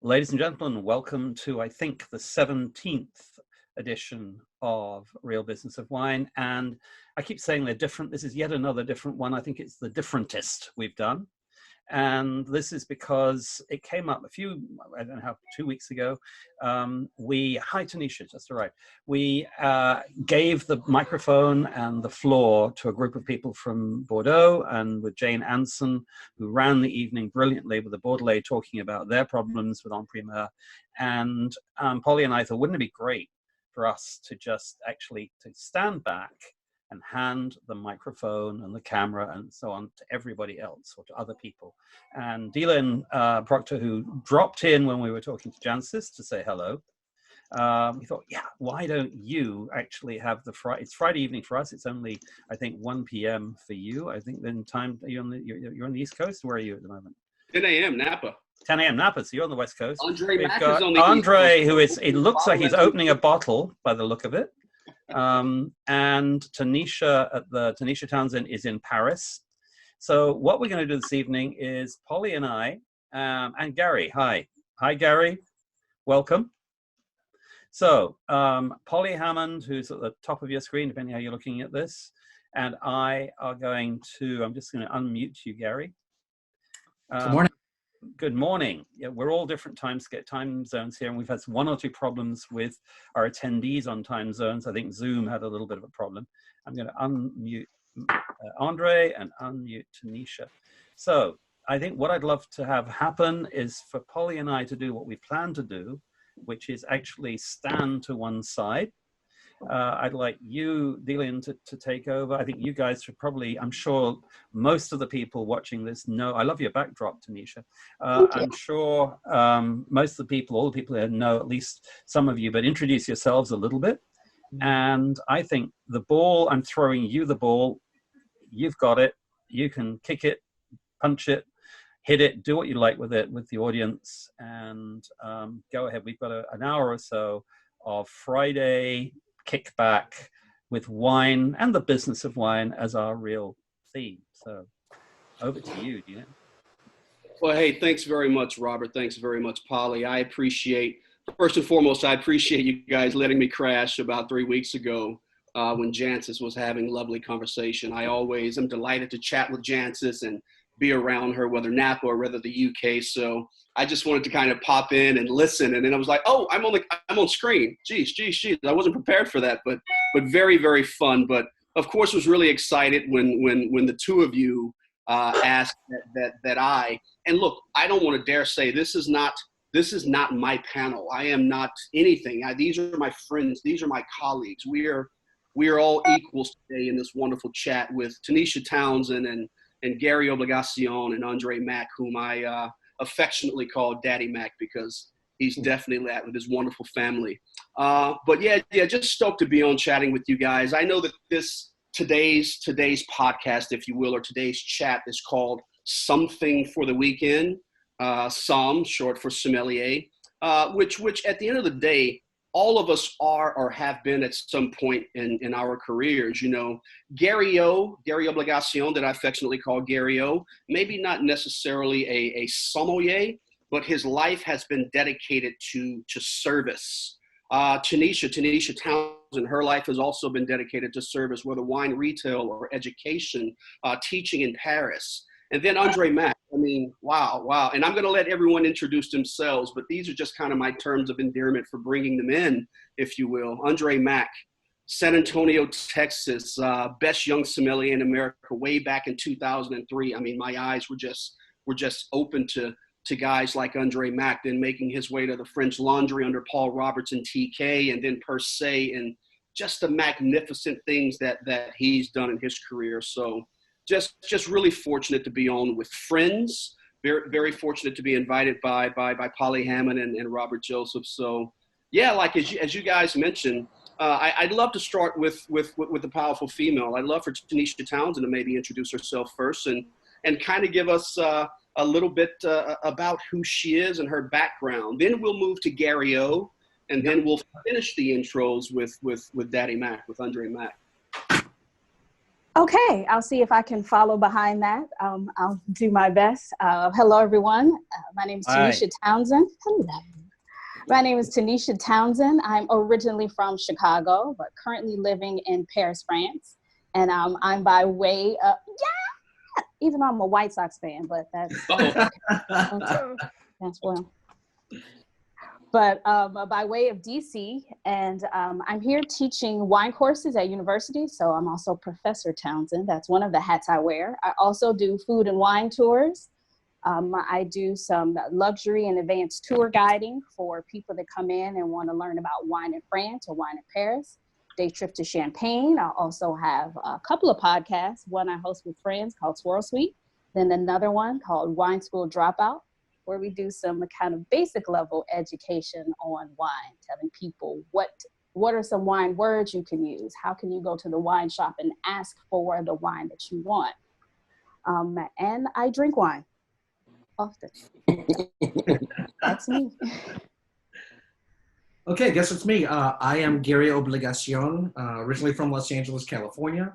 Ladies and gentlemen, welcome to, I think, the 17th edition of Real Business of Wine. And I keep saying they're different. This is yet another different one. I think it's the differentest we've done. And this is because it came up I don't know how, 2 weeks ago. Hi Tanisha, just arrived. We gave the microphone and the floor to a group of people from Bordeaux, and with Jane Anson, who ran the evening brilliantly with the Bordelais talking about their problems with En Primeur. And Polly and I thought, wouldn't it be great for us to just actually to stand back and hand the microphone and the camera and so on to everybody else or to other people. And DLynn Proctor, who dropped in when we were talking to Jancis to say hello, we thought, yeah, why don't you actually have it's Friday evening for us. It's only, I think, 1 p.m. for you. I think then time, you're on the East Coast. Where are you at the moment? 10 a.m. Napa. 10 a.m. Napa, so you're on the West Coast. Mack is on the Andre, it looks like he's opening a bottle by the look of it. And Tanisha Townsend is in Paris. So what we're going to do this evening is Polly and I, and Gary. Hi, Gary. Welcome. So Polly Hammond, who's at the top of your screen, depending how you're looking at this, and I'm just going to unmute you, Gary. Good morning. Good morning. Yeah, we're all different time zones here, and we've had one or two problems with our attendees on time zones. I think Zoom had a little bit of a problem. I'm going to unmute Andre and unmute Tanisha. So I think what I'd love to have happen is for Polly and I to do what we plan to do, which is actually stand to one side. I'd like you, DLynn, to take over. I think you guys should probably, I'm sure most of the people watching this know, I love your backdrop, Tanisha. I'm sure most of the people, all the people here know at least some of you, but introduce yourselves a little bit. And I think the ball, I'm throwing you the ball, you've got it, you can kick it, punch it, hit it, do what you like with it, with the audience, and go ahead. We've got an hour or so of Friday kickback with wine and the business of wine as our real theme. So over to you, DLynn. Well, hey, thanks very much, Robert. Thanks very much, Polly. First and foremost, I appreciate you guys letting me crash about 3 weeks ago when Jancis was having a lovely conversation. I always am delighted to chat with Jancis and be around her, whether Napa or whether the UK. So I just wanted to kind of pop in and listen. And then I was like, oh, I'm on screen. Geez. I wasn't prepared for that, but very, very fun. But of course, was really excited when the two of you asked and look, I don't want to dare say this is not my panel. I am not anything. These are my friends. These are my colleagues. We are all equals today in this wonderful chat with Tanisha Townsend and Gary Obligacion and Andre Mack, whom I affectionately call Daddy Mack because he's definitely that with his wonderful family. But yeah, just stoked to be on chatting with you guys. I know that today's podcast, if you will, or today's chat is called Something for the Weekend, Somm, short for sommelier, which at the end of the day, all of us are or have been at some point in our careers. You know, Gary Obligacion, that I affectionately call Gary O, maybe not necessarily a sommelier, but his life has been dedicated to service. Tanisha Townsend, her life has also been dedicated to service, whether wine retail or education, teaching in Paris. And then Andre Mack, I mean, wow. And I'm going to let everyone introduce themselves, but these are just kind of my terms of endearment for bringing them in, if you will. Andre Mack, San Antonio, Texas, best young sommelier in America way back in 2003. I mean, my eyes were just open to guys like Andre Mack, then making his way to the French Laundry under Paul Roberts and TK, and then Per Se, and just the magnificent things that he's done in his career. So just really fortunate to be on with friends. Very, very fortunate to be invited by Polly Hammond and Robert Joseph. So yeah, like as you guys mentioned, I'd love to start with the powerful female. I'd love for Tanisha Townsend to maybe introduce herself first and kind of give us a little bit about who she is and her background. Then we'll move to Gary O, and then we'll finish the intros with Daddy Mack, with Andre Mack. Okay, I'll see if I can follow behind that. I'll do my best. Hello, everyone. My name is Tanisha Townsend. Hello. My name is Tanisha Townsend. I'm originally from Chicago, but currently living in Paris, France. And I'm by way of, even though I'm a White Sox fan, but that's well. But by way of DC, and I'm here teaching wine courses at university, so I'm also Professor Townsend. That's one of the hats I wear. I also do food and wine tours. I do some luxury and advanced tour guiding for people that come in and want to learn about wine in France or wine in Paris. Day trip to Champagne. I also have a couple of podcasts. One I host with friends called Swirl Suite, then another one called Wine School Dropout, where we do some kind of basic level education on wine, telling people what are some wine words you can use? How can you go to the wine shop and ask for the wine that you want? And I drink wine often. That's me. Okay, guess it's me. I am Gary Obligacion, originally from Los Angeles, California.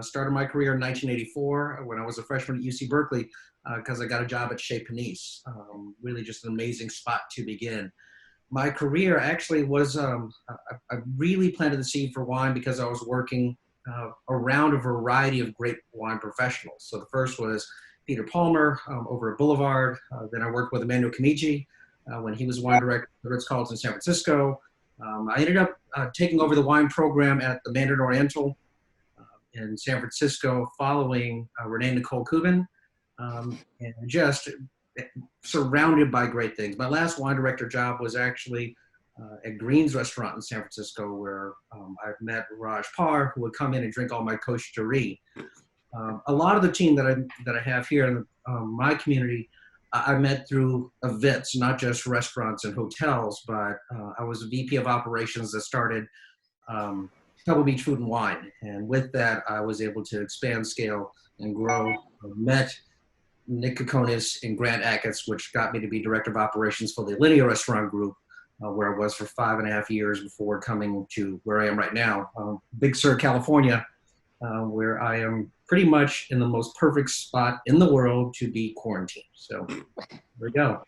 Started my career in 1984 when I was a freshman at UC Berkeley because I got a job at Chez Panisse. Really just an amazing spot to begin. My career actually was, I really planted the seed for wine because I was working around a variety of great wine professionals. So the first was Peter Palmer over at Boulevard. Then I worked with Emmanuel Camigi when he was wine director at the Ritz-Carlton in San Francisco. I ended up taking over the wine program at the Mandarin Oriental in San Francisco following Renee Nicole Kubin, and just surrounded by great things. My last wine director job was actually at Green's Restaurant in San Francisco, where I met Raj Parr, who would come in and drink all my kosher. A lot of the team that I have here in my community, I met through events, not just restaurants and hotels, but I was a VP of operations that started Pebble Beach Food and Wine. And with that, I was able to expand scale and grow. Met Nick Kokonis and Grant Achatz, which got me to be director of operations for the Alinea Restaurant Group, where I was for 5.5 years before coming to where I am right now, Big Sur, California, where I am pretty much in the most perfect spot in the world to be quarantined. So there we go.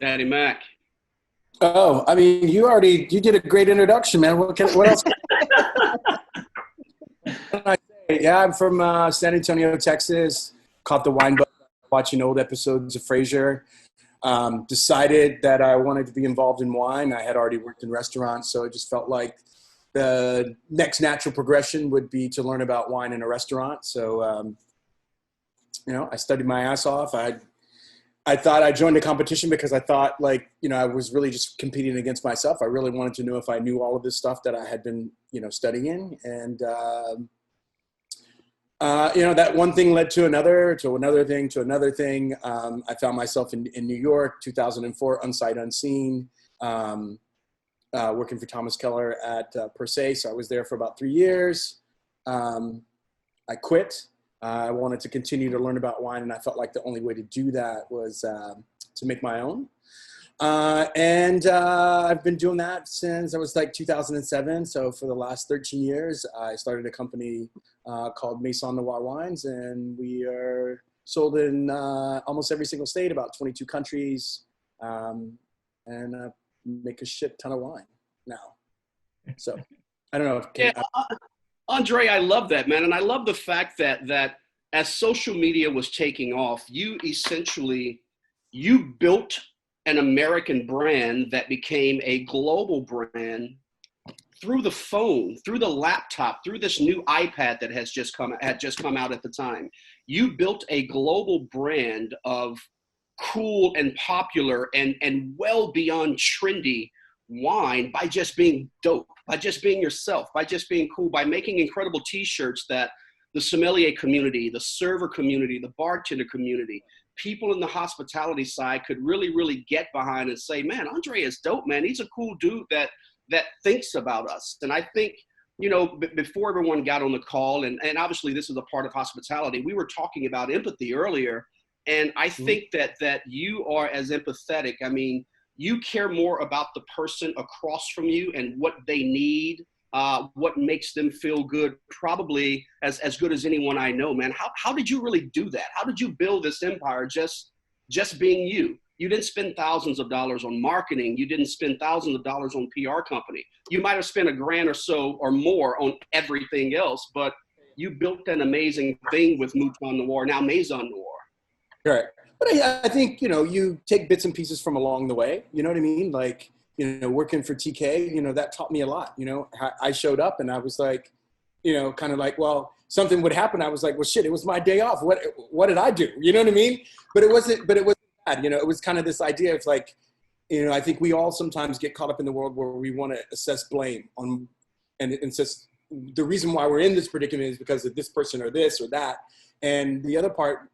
Daddy Mack. Oh, I mean, you did a great introduction, man. What else? Can I say? Yeah, I'm from San Antonio, Texas. Caught the wine bug watching old episodes of Frasier. Decided that I wanted to be involved in wine. I had already worked in restaurants, so it just felt like the next natural progression would be to learn about wine in a restaurant. So, I studied my ass off. I thought I joined a competition because I thought I was really just competing against myself. I really wanted to know if I knew all of this stuff that I had been, studying. And, that one thing led to another thing, to another thing. I found myself in New York, 2004, Unsight Unseen, working for Thomas Keller at Per Se. So I was there for about 3 years. I quit. I wanted to continue to learn about wine, and I felt like the only way to do that was to make my own. I've been doing that since I was 2007. So for the last 13 years, I started a company called Maison Noir Wines, and we are sold in almost every single state, about 22 countries, and make a shit ton of wine now. So I don't know. Andre, I love that, man. And I love the fact that as social media was taking off, you built an American brand that became a global brand through the phone, through the laptop, through this new iPad that had just come out at the time. You built a global brand of cool and popular and well beyond trendy wine by just being dope, by just being yourself, by just being cool, by making incredible t-shirts that the sommelier community, the server community, the bartender community, people in the hospitality side could really, really get behind and say, man, Andre is dope, man. He's a cool dude that thinks about us. And I think, before everyone got on the call, and obviously this is a part of hospitality, we were talking about empathy earlier. And I think that you are as empathetic. I mean, you care more about the person across from you and what they need what makes them feel good, probably as good as anyone I know, man. How did you really do that? How did you build this empire just being you? You didn't spend thousands of dollars on marketing. You didn't spend thousands of dollars on PR company. You might have spent $1,000 or so or more on everything else, but you built an amazing thing with Mouton Noir, now Maison Noir. Right. But I think, you take bits and pieces from along the way, you know what I mean? Like, working for TK, that taught me a lot. I showed up and I was like, kind of like, well, something would happen. I was like, well, shit, it was my day off. What did I do? You know what I mean? But it wasn't bad. It was kind of this idea of like, I think we all sometimes get caught up in the world where we want to assess blame on, and insist the reason why we're in this predicament is because of this person or this or that. And the other part,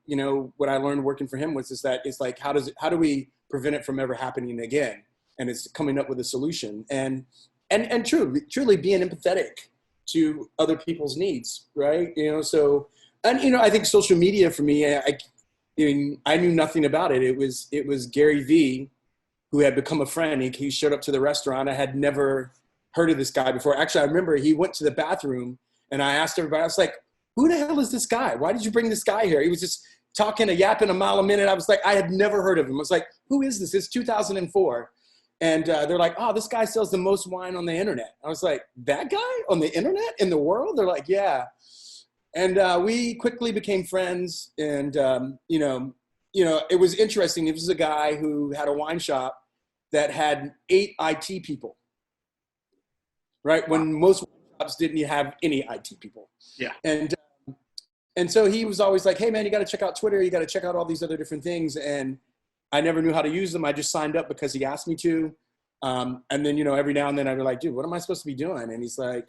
what I learned working for him was that it's like, how do we prevent it from ever happening again? And it's coming up with a solution and truly being empathetic to other people's needs. Right. So, and, I think social media for me, I knew nothing about it. It was Gary V who had become a friend. He showed up to the restaurant. I had never heard of this guy before. Actually, I remember he went to the bathroom and I asked everybody, I was like, who the hell is this guy? Why did you bring this guy here? He was just talking and yapping a mile a minute. I was like, I had never heard of him. I was like, who is this? It's 2004. And they're like, oh, this guy sells the most wine on the internet. I was like, that guy on the internet in the world? They're like, yeah. And we quickly became friends. And, it was interesting. It was a guy who had a wine shop that had 8 IT people, right? When most shops didn't have any IT people. Yeah. And so he was always like, hey, man, you got to check out Twitter. You got to check out all these other different things. And I never knew how to use them. I just signed up because he asked me to. And then, every now and then I'd be like, dude, what am I supposed to be doing? And he's like,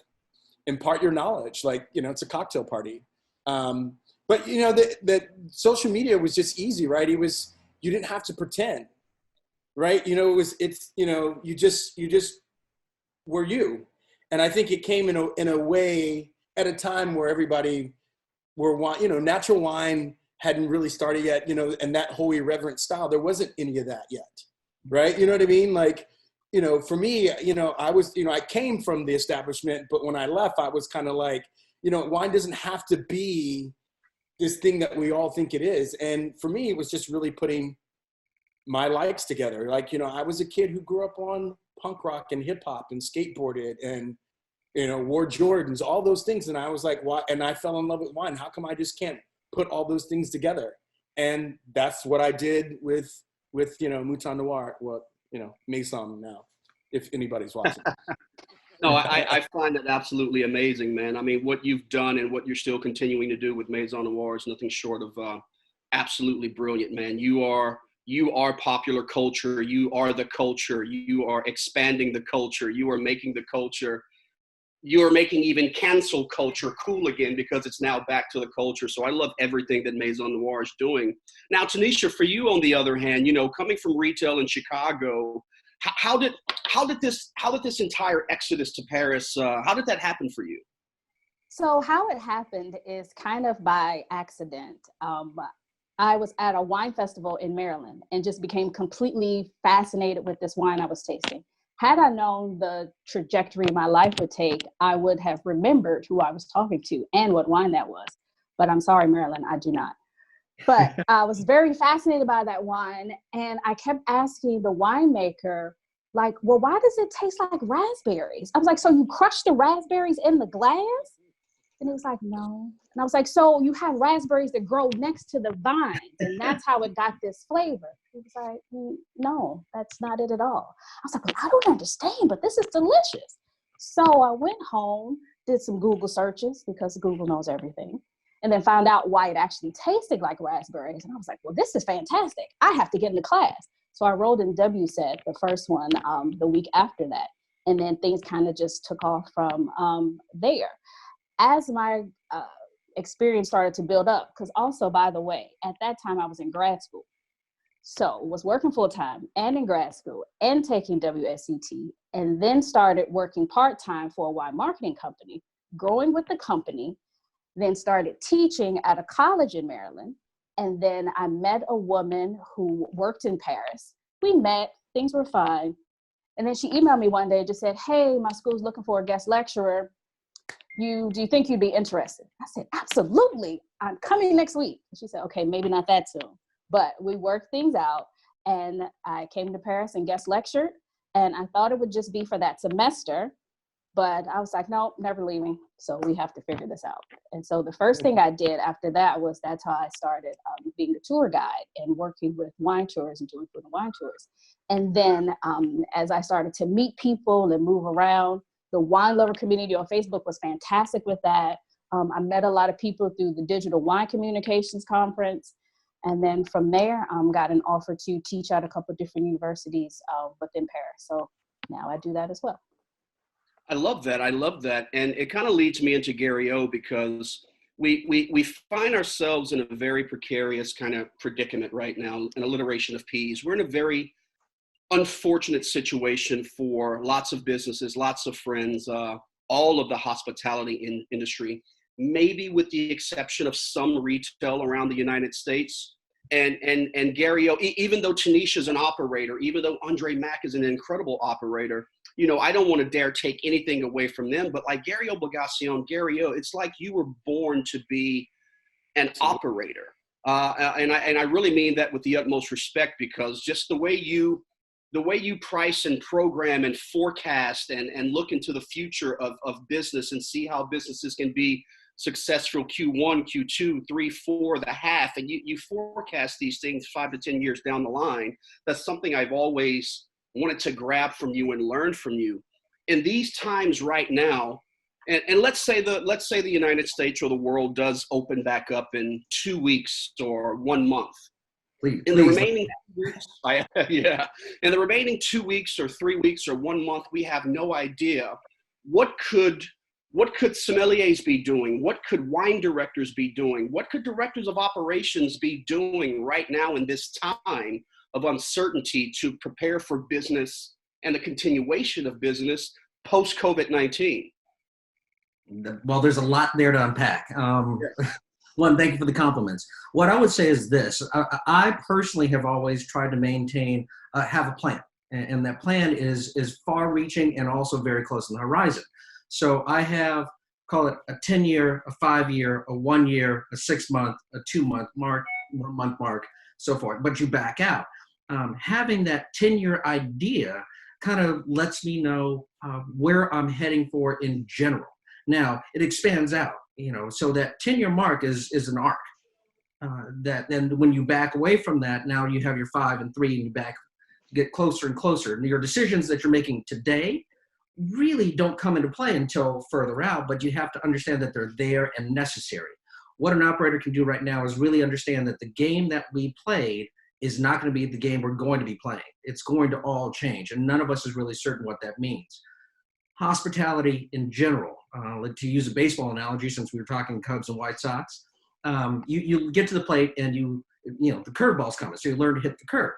impart your knowledge. Like, it's a cocktail party. But the social media was just easy, right? You didn't have to pretend, right? You just were you. And I think it came in a way at a time where everybody natural wine hadn't really started yet, and that whole irreverent style, there wasn't any of that yet. Right. You know what I mean? Like, for me, I was, I came from the establishment, but when I left, I was kind of like, wine doesn't have to be this thing that we all think it is. And for me, it was just really putting my likes together. Like, I was a kid who grew up on punk rock and hip hop and skateboarded and, wore Jordans, all those things. And I was like, why? And I fell in love with wine. How come I just can't put all those things together? And that's what I did with Mouton Noir, Maison now, if anybody's watching. No, I find it absolutely amazing, man. I mean, what you've done and what you're still continuing to do with Maison Noir is nothing short of absolutely brilliant, man. You are popular culture. You are the culture. You are expanding the culture. You are making the culture. You are making even cancel culture cool again because it's now back to the culture. So I love everything that Maison Noir is doing. Now, Tanisha, for you, on the other hand, coming from retail in Chicago, how did this entire exodus to Paris, how did that happen for you? So how it happened is kind of by accident. I was at a wine festival in Maryland and just became completely fascinated with this wine I was tasting. Had I known the trajectory my life would take, I would have remembered who I was talking to and what wine that was. But I'm sorry, Maryland, I do not. But I was very fascinated by that wine. And I kept asking the winemaker, like, well, why does it taste like raspberries? I was like, so you crush the raspberries in the glass? And he was like, no. And I was like, so you have raspberries that grow next to the vines, and that's how it got this flavor. He was like, no, that's not it at all. I was like, well, I don't understand, but this is delicious. So I went home, did some Google searches because Google knows everything, and then found out why it actually tasted like raspberries. And I was like, well, this is fantastic. I have to get into class. So I rolled in WSET, the first one, the week after that. And then things kind of just took off from there. As my experience started to build up, because also, by the way, at that time I was in grad school. So was working full time and in grad school and taking WSET, and then started working part-time for a wine marketing company, growing with the company, then started teaching at a college in Maryland. And then I met a woman who worked in Paris. We met, things were fine. And then she emailed me one day and just said, hey, my school's looking for a guest lecturer. Do you think you'd be interested? I said, absolutely. I'm coming next week. And she said, okay, maybe not that soon. But we worked things out, and I came to Paris and guest lectured. And I thought it would just be for that semester. But I was like, no, never leaving. So we have to figure this out. And so the first thing I did after that was that's how I started being a tour guide and working with wine tours and doing food and wine tours. And then as I started to meet people and move around, the wine lover community on Facebook was fantastic with that. I met a lot of people through the Digital Wine Communications Conference. And then from there, got an offer to teach at a couple of different universities within Paris. So now I do that as well. I love that. I love that. And it kind of leads me into Gary O, because we find ourselves in a very precarious kind of predicament right now, an alliteration of P's. We're in a very unfortunate situation for lots of businesses, lots of friends, all of the hospitality industry, maybe with the exception of some retail around the United States. And Gary O, even though Tanisha is an operator, even though Andre Mack is an incredible operator, you know, I don't want to dare take anything away from them, but like Gary Obligacion, Gary O, it's like you were born to be an operator. And I really mean that with the utmost respect, because just the way you price and program and forecast and look into the future of business and see how businesses can be successful Q1, Q2, 3, 4, the half, and you forecast these things 5 to 10 years down the line. That's something I've always wanted to grab from you and learn from you. In these times right now, and let's say the United States or the world does open back up in 2 weeks or 1 month. In the remaining 2 weeks, in the remaining 2 weeks or 3 weeks or 1 month, we have no idea what could sommeliers be doing? What could wine directors be doing? What could directors of operations be doing right now in this time of uncertainty to prepare for business and the continuation of business post-COVID-19? Well, there's a lot there to unpack. One, thank you for the compliments. What I would say is this. I personally have always tried to maintain, have a plan. And that plan is far-reaching and also very close on the horizon. So I have, call it a 10-year, a 5-year, a 1 year, a 6 month, a 2 month mark, 1 month mark, so forth. But you back out. Having that 10-year idea kind of lets me know where I'm heading for in general. Now, it expands out, you know, so that 10-year mark is an arc. That then when you back away from that, now you have your 5 and 3 and you get closer and closer. And your decisions that you're making today really don't come into play until further out, but you have to understand that they're there and necessary. What an operator can do right now is really understand that the game that we played is not going to be the game we're going to be playing. It's going to all change, and none of us is really certain what that means. Hospitality in general, to use a baseball analogy, since we were talking Cubs and White Sox, you get to the plate and you know the curveball's coming, so you learn to hit the curve.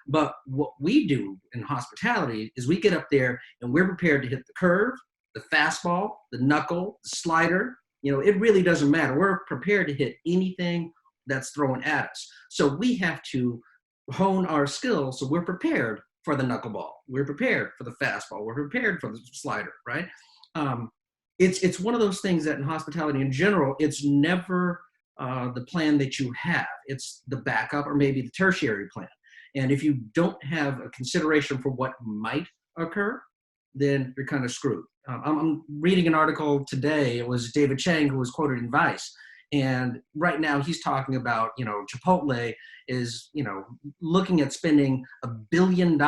But what we do in hospitality is we get up there and we're prepared to hit the curve, the fastball, the knuckle, the slider. You know, it really doesn't matter. We're prepared to hit anything that's thrown at us. So we have to hone our skills so we're prepared for the knuckleball. We're prepared for the fastball. We're prepared for the slider, right? It's one of those things that in hospitality in general, it's never the plan that you have. It's the backup or maybe the tertiary plan. And if you don't have a consideration for what might occur, then you're kind of screwed. I'm reading an article today. It was David Chang who was quoted in Vice. And right now he's talking about, you know, Chipotle is, you know, looking at spending $1 billion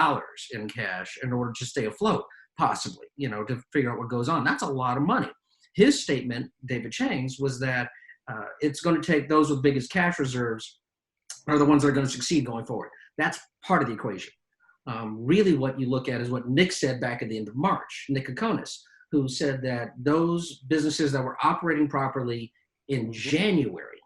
in cash in order to stay afloat, possibly, you know, to figure out what goes on. That's a lot of money. His statement, David Chang's, was that it's going to take those with biggest cash reserves are the ones that are going to succeed going forward. That's part of the equation. Really what you look at is what Nick said back at the end of March, Nick Kokonis, who said that those businesses that were operating properly in January,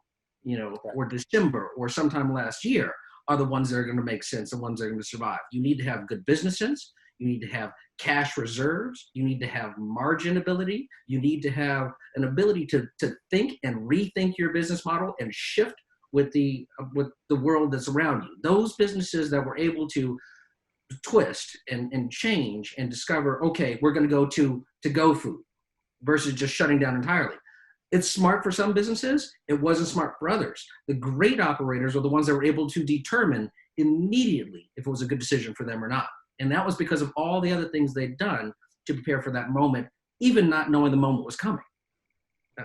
you know, or December or sometime last year are the ones that are going to make sense, the ones that are going to survive. You need to have good businesses. You need to have cash reserves. You need to have margin ability. You need to have an ability to think and rethink your business model and shift with the world that's around you. Those businesses that were able to twist and change and discover, okay, we're going to go to go food versus just shutting down entirely. It's smart for some businesses. It wasn't smart for others. The great operators are the ones that were able to determine immediately if it was a good decision for them or not. And that was because of all the other things they'd done to prepare for that moment, even not knowing the moment was coming.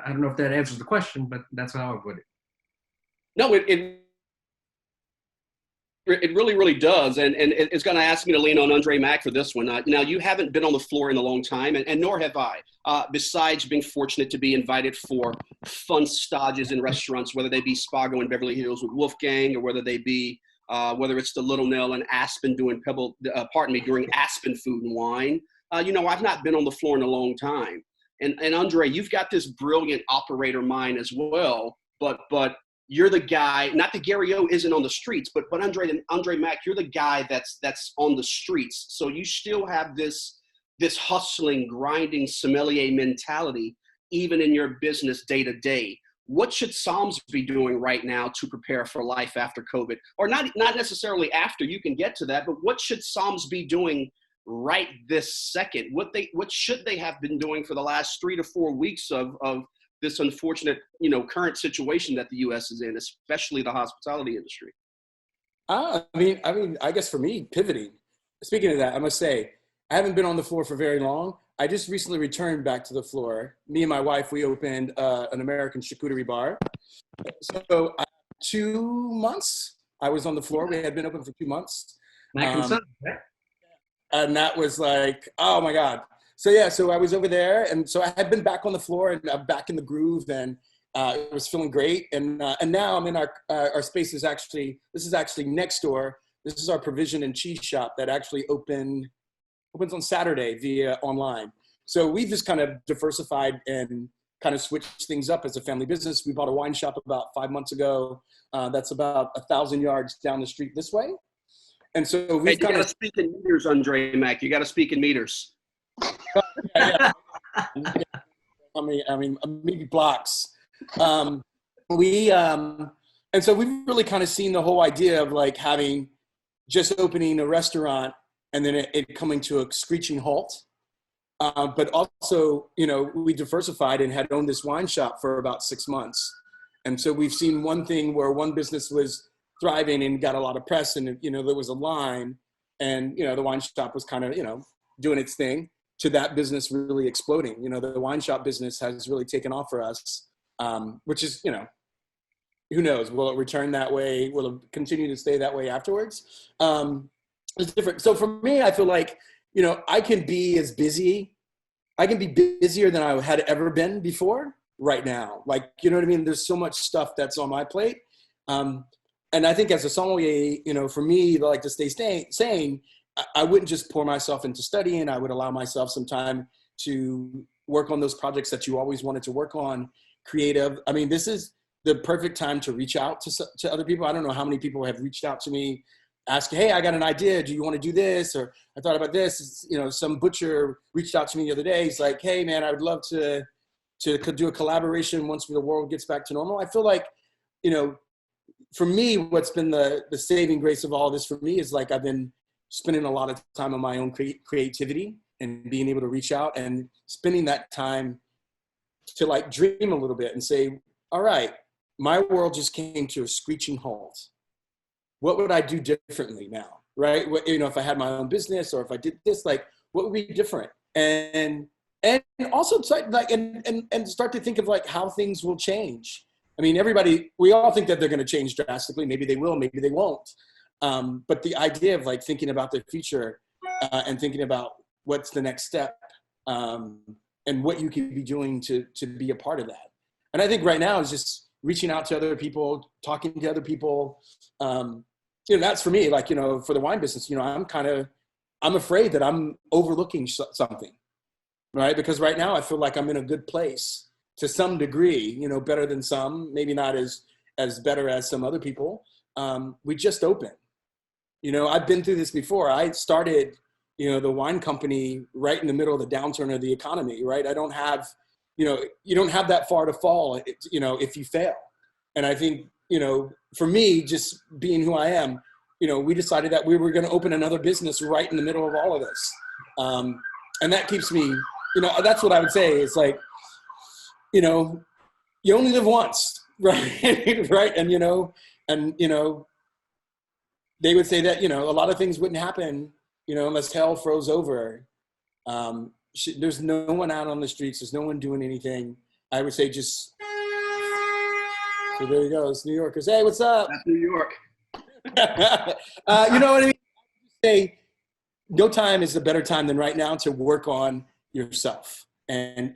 I don't know if that answers the question, but that's how I would put it. No, it really, really does. And it's going to ask me to lean on Andre Mack for this one. Now, you haven't been on the floor in a long time, and nor have I, besides being fortunate to be invited for fun stages in restaurants, whether they be Spago in Beverly Hills with Wolfgang, or whether they be, whether it's the Little Nell and Aspen doing during Aspen Food and Wine. I've not been on the floor in a long time. And Andre, you've got this brilliant operator mind as well, but you're the guy, not that Gary O isn't on the streets, but Andre Mack, you're the guy that's on the streets. So you still have this hustling, grinding sommelier mentality, even in your business day to day. What should Somms be doing right now to prepare for life after COVID? Or not necessarily after, you can get to that, but what should Somms be doing right this second? What should they have been doing for the last 3 to 4 weeks of this unfortunate, current situation that the U.S. is in, especially the hospitality industry? I guess for me, pivoting. Speaking of that, I must say, I haven't been on the floor for very long. I just recently returned back to the floor. Me and my wife, we opened an American charcuterie bar. So 2 months, I was on the floor. We had been open for 2 months. Mack and Son, right? And that was like, oh my God. So I was over there, and so I had been back on the floor, and I'm back in the groove, and it was feeling great. And now I'm in our space this is actually next door. This is our provision and cheese shop that actually opens on Saturday via online. So we've just kind of diversified and kind of switched things up as a family business. We bought a wine shop about 5 months ago. That's about 1,000 yards down the street this way. And so we've you got to speak in meters, Andre Mack. You got to speak in meters. Yeah. I mean, maybe blocks. And so we've really kind of seen the whole idea of like having just opening a restaurant and then it coming to a screeching halt. But also, we diversified and had owned this wine shop for about 6 months. And so we've seen one thing where one business was thriving and got a lot of press, and, there was a line, and, the wine shop was kind of, doing its thing, to that business really exploding. The wine shop business has really taken off for us, which is, who knows? Will it return that way? Will it continue to stay that way afterwards? It's different. So for me, I feel like, I can be busier than I had ever been before right now. Like, you know what I mean? There's so much stuff that's on my plate. And I think as a sommelier, for me, like to stay sane, I wouldn't just pour myself into studying. I would allow myself some time to work on those projects that you always wanted to work on, creative. I mean, this is the perfect time to reach out to other people. I don't know how many people have reached out to me asking, hey, I got an idea. Do you want to do this? Or I thought about this. Some butcher reached out to me the other day. He's like, hey, man, I would love to do a collaboration once the world gets back to normal. I feel like, for me, what's been the saving grace of all this for me is like I've been spending a lot of time on my own creativity and being able to reach out and spending that time to like dream a little bit and say, all right, my world just came to a screeching halt. What would I do differently now? Right? If I had my own business, or if I did this, like what would be different? And also like, and start to think of like how things will change. I mean, we all think that they're going to change drastically. Maybe they will, maybe they won't. But the idea of like thinking about the future and thinking about what's the next step and what you could be doing to be a part of that. And I think right now is just reaching out to other people, talking to other people. That's for me, like, for the wine business, I'm afraid that I'm overlooking something, right? Because right now I feel like I'm in a good place to some degree, better than some, maybe not as better as some other people. We just opened. I've been through this before. I started, the wine company right in the middle of the downturn of the economy, right? I don't have, you don't have that far to fall, if you fail. And I think, for me, just being who I am, we decided that we were going to open another business right in the middle of all of this. And that keeps me, that's what I would say. It's like, you only live once, right? Right. And, they would say that, a lot of things wouldn't happen, unless hell froze over. There's no one out on the streets. There's no one doing anything. I would say so there you go. It's New Yorkers. Hey, what's up? That's New York. You know what I mean? Say, no time is a better time than right now to work on yourself and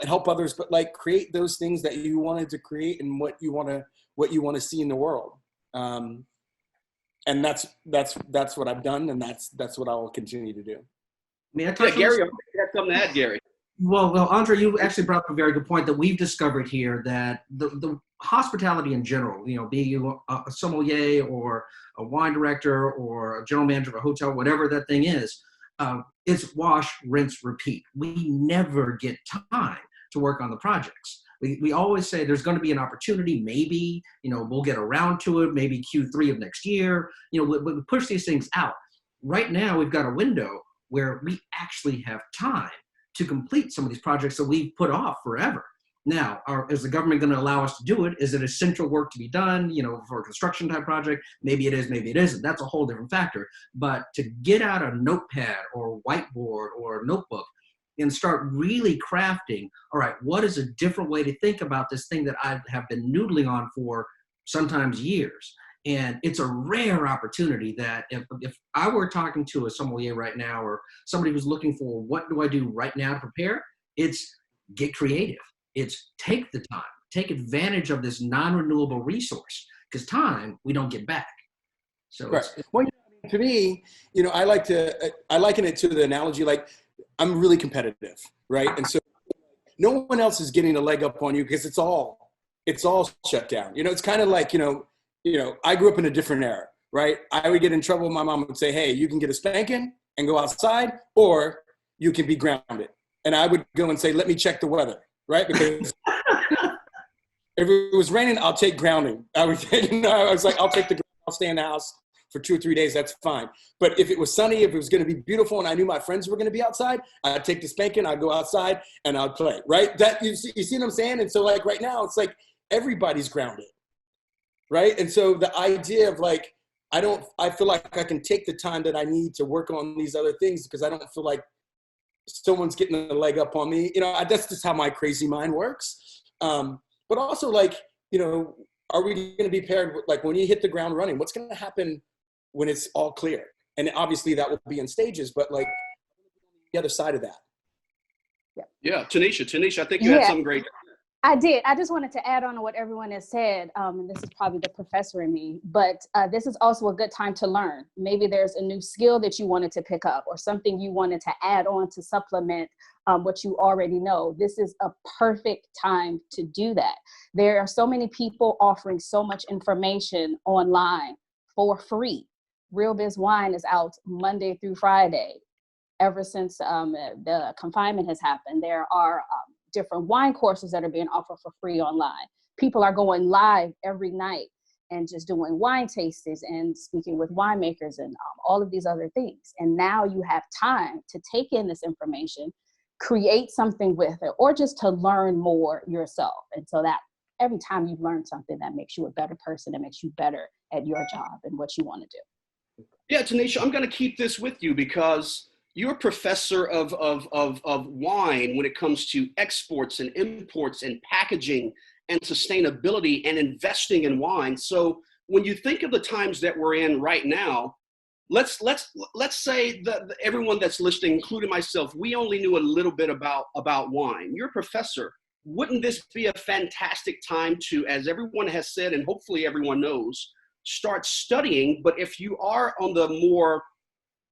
help others, but like create those things that you wanted to create and what you want to see in the world. And that's what I've done, and that's what I will continue to do. May I touch Gary, you have something to add, Gary. Well, Andre, you actually brought up a very good point that we've discovered here, that the hospitality in general, be you a sommelier or a wine director or a general manager of a hotel, whatever that thing is, it's wash, rinse, repeat. We never get time to work on the projects. We always say there's going to be an opportunity, maybe, we'll get around to it, maybe Q3 of next year. We push these things out. Right now, we've got a window where we actually have time to complete some of these projects that we've put off forever. Now, is the government going to allow us to do it? Is it essential work to be done, for a construction type project? Maybe it is, maybe it isn't. That's a whole different factor. But to get out a notepad or a whiteboard or a notebook and start really crafting, all right, what is a different way to think about this thing that I have been noodling on for sometimes years? And it's a rare opportunity that if I were talking to a sommelier right now, or somebody who's looking for what do I do right now to prepare, it's get creative. It's take the time, take advantage of this non-renewable resource, because time we don't get back. So right. Well, to me, I liken it to the analogy, like I'm really competitive, right? And so no one else is getting a leg up on you because it's all shut down. It's kind of like, I grew up in a different era, right? I would get in trouble. My mom would say, hey, you can get a spanking and go outside, or you can be grounded. And I would go and say, let me check the weather, right? Because if it was raining, I'll take grounding. I was like, I'll take I'll stay in the house for 2 or 3 days. That's fine. But if it was sunny, if it was going to be beautiful, and I knew my friends were going to be outside, I'd take the spanking, I'd go outside and I'd play, right? That you see what I'm saying? And so like right now, it's like everybody's grounded. Right. And so the idea of like, I feel like I can take the time that I need to work on these other things because I don't feel like someone's getting a leg up on me. That's just how my crazy mind works. But also like, are we going to be paired with, like, when you hit the ground running, what's going to happen when it's all clear? And obviously that will be in stages, but like the other side of that. Yeah. Tanisha, I think you had something great. I did. I just wanted to add on to what everyone has said. And this is probably the professor in me, but this is also a good time to learn. Maybe there's a new skill that you wanted to pick up or something you wanted to add on to supplement what you already know. This is a perfect time to do that. There are so many people offering so much information online for free. Real Biz Wine is out Monday through Friday. Ever since the confinement has happened, there are different wine courses that are being offered for free online. People are going live every night and just doing wine tastings and speaking with winemakers and all of these other things. And now you have time to take in this information, create something with it, or just to learn more yourself. And so that every time you've learned something, that makes you a better person, that makes you better at your job and what you want to do. Yeah, Tanisha, I'm going to keep this with you because you're a professor of wine when it comes to exports and imports and packaging and sustainability and investing in wine. So when you think of the times that we're in right now, let's say that everyone that's listening, including myself, we only knew a little bit about wine. You're a professor. Wouldn't this be a fantastic time to, as everyone has said, and hopefully everyone knows, start studying? But if you are on the more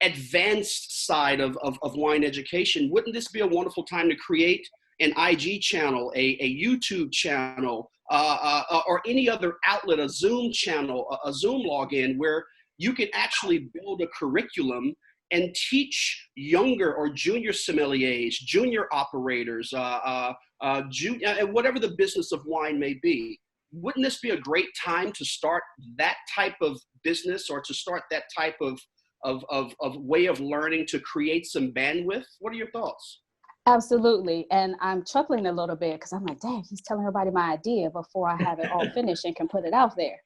advanced side of wine education, wouldn't this be a wonderful time to create an IG channel, a YouTube channel, or any other outlet, a Zoom channel, a Zoom login, where you can actually build a curriculum and teach younger or junior sommeliers, junior operators, whatever the business of wine may be? wouldn't this be a great time to start that type of business, or to start that type of way of learning, to create some bandwidth? What are your thoughts? Absolutely. And I'm chuckling a little bit because I'm like, dang, he's telling everybody my idea before I have it all finished and can put it out there.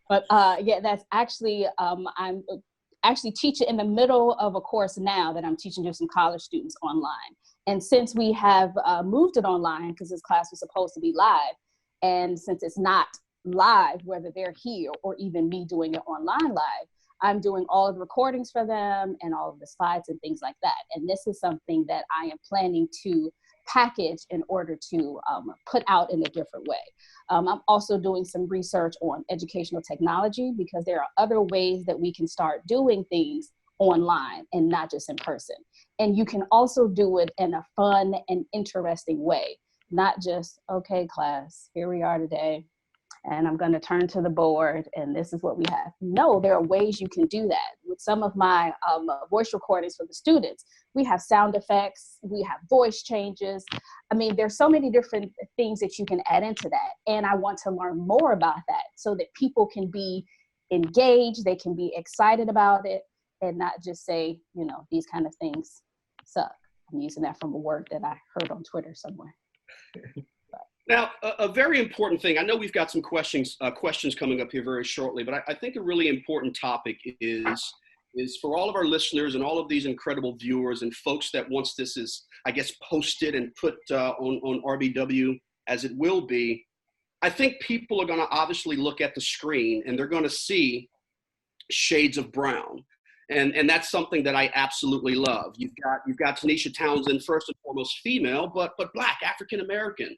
But yeah, that's actually, I'm actually teaching in the middle of a course now that I'm teaching to some college students online. And since we have moved it online, because this class was supposed to be live, and since it's not live, whether they're here or even me doing it online live, I'm doing all of the recordings for them and all of the slides and things like that. And this is something that I am planning to package in order to put out in a different way. I'm also doing some research on educational technology, because there are other ways that we can start doing things online and not just in person. And you can also do it in a fun and interesting way, not just, okay, class, here we are today, and I'm going to turn to the board and this is what we have. No, there are ways you can do that. With some of my voice recordings for the students, we have sound effects, we have voice changes. I mean, there's so many different things that you can add into that. And I want to learn more about that so that people can be engaged, they can be excited about it, and not just say, you know, these kind of things suck. I'm using that from a word that I heard on Twitter somewhere. Now, a very important thing, I know we've got some questions coming up here very shortly, but I think a really important topic is for all of our listeners and all of these incredible viewers and folks that once this is, I guess, posted and put on RBW as it will be, I think people are going to obviously look at the screen and they're going to see shades of brown. And that's something that I absolutely love. You've got Tanisha Townsend, first and foremost female, but Black, African American.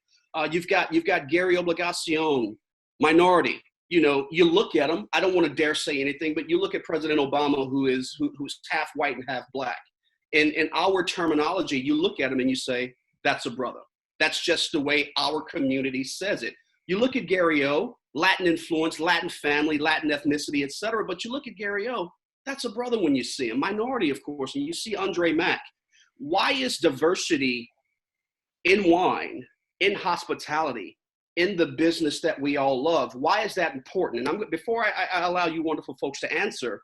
You've got Gary Obligacion, minority. You know, you look at him. I don't want to dare say anything, but you look at President Obama, who's half white and half Black. In our terminology, you look at him and you say, that's a brother. That's just the way our community says it. You look at Gary O, Latin influence, Latin family, Latin ethnicity, etc. But you look at Gary O, that's a brother when you see him. Minority, of course, and you see Andre Mack. Why is diversity in wine, in hospitality, in the business that we all love, why is that important? And before I allow you wonderful folks to answer,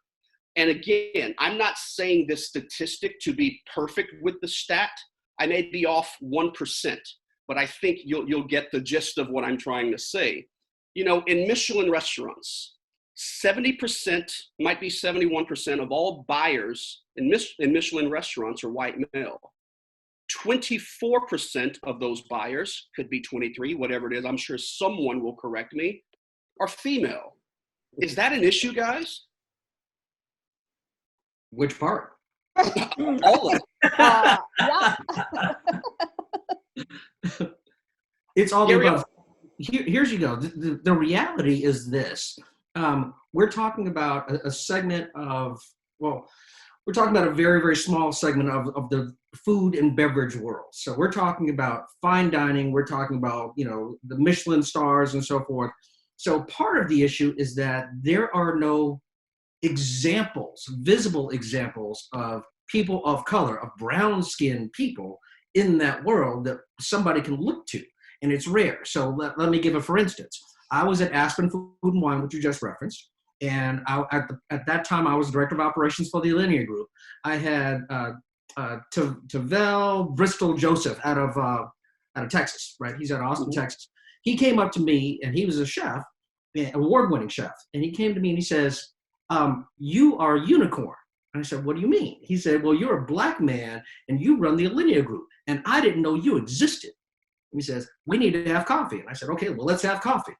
and again, I'm not saying this statistic to be perfect with the stat. I may be off 1%, but I think you'll get the gist of what I'm trying to say. You know, in Michelin restaurants, 70%, might be 71% of all buyers in Michelin restaurants are white male. 24% of those buyers, could be 23, whatever it is, I'm sure someone will correct me, are female. Is that an issue, guys? Which part? All of it. Yeah. It's all Gary, about, here's you go. The reality is this. We're talking about a segment of, well, we're talking about a very, very small segment of the food and beverage world. So we're talking about fine dining. We're talking about, you know, the Michelin stars and so forth. So part of the issue is that there are no examples, visible examples of people of color, of brown-skinned people in that world that somebody can look to, and it's rare. So let me give a for instance. I was at Aspen Food and Wine, which you just referenced, and at that time I was director of operations for the Alinea Group. I had Tavel Bristol Joseph out of Texas, right? He's out of Austin, Texas. He came up to me, and he was a chef, an award-winning chef, and he came to me and he says, "You are a unicorn." And I said, "What do you mean?" He said, "Well, you're a Black man and you run the Alinea Group, and I didn't know you existed." And he says, "We need to have coffee." And I said, "Okay, well, let's have coffee."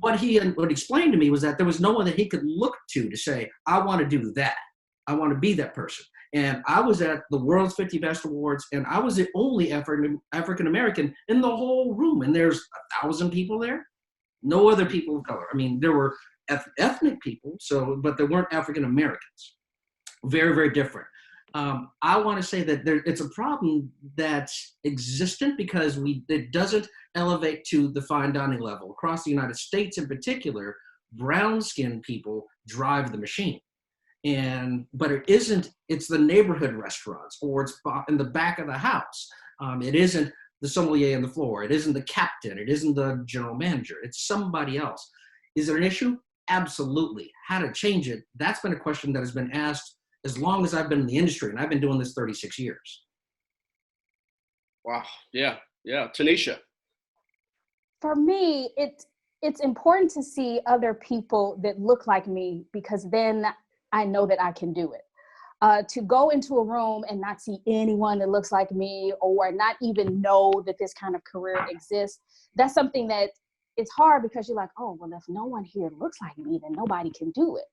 What he explained to me was that there was no one that he could look to say, "I want to do that. I want to be that person." And I was at the World's 50 Best Awards, and I was the only African American in the whole room. And there's 1,000 people there, no other people of color. I mean, there were ethnic people, but there weren't African Americans. Very, very different. I want to say that it's a problem that's existent because it doesn't elevate to the fine dining level. Across the United States in particular, brown-skinned people drive the machine. But it isn't, it's the neighborhood restaurants, or it's in the back of the house. It isn't the sommelier on the floor. It isn't the captain. It isn't the general manager. It's somebody else. Is it an issue? Absolutely. How to change it? That's been a question that has been asked as long as I've been in the industry, and I've been doing this 36 years. Wow. Yeah. Yeah. Tanisha. For me, it's important to see other people that look like me, because then I know that I can do it. To go into a room and not see anyone that looks like me, or not even know that this kind of career exists, that's something that it's hard, because you're like, oh, well, if no one here looks like me, then nobody can do it.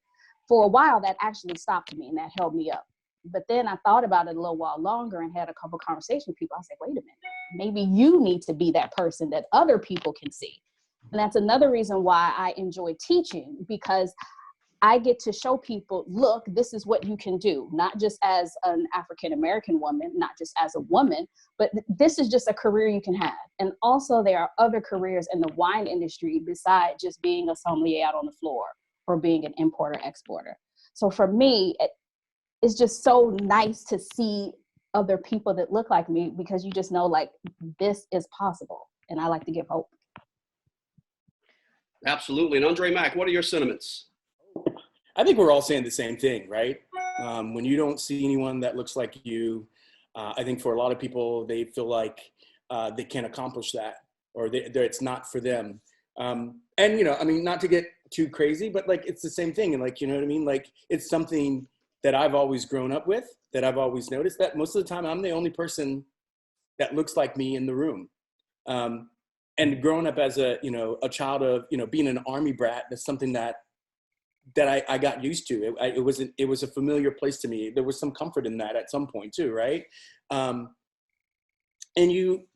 For a while, that actually stopped me and that held me up. But then I thought about it a little while longer and had a couple conversations with people. I was like, wait a minute, maybe you need to be that person that other people can see. And that's another reason why I enjoy teaching, because I get to show people, look, this is what you can do, not just as an African-American woman, not just as a woman, but this is just a career you can have. And also there are other careers in the wine industry besides just being a sommelier out on the floor or being an importer-exporter. So for me, it's just so nice to see other people that look like me, because you just know, like, this is possible. And I like to give hope. Absolutely. And Andre Mack, what are your sentiments? I think we're all saying the same thing, right? When you don't see anyone that looks like you, I think for a lot of people, they feel like they can't accomplish that, or it's not for them. And, you know, I mean, not to get too crazy, but like, it's the same thing. And like, you know what I mean? Like, it's something that I've always grown up with, that I've always noticed, that most of the time I'm the only person that looks like me in the room. And growing up as a child of, being an Army brat, that's something that I got used to. It was a familiar place to me. There was some comfort in that at some point too, right? And you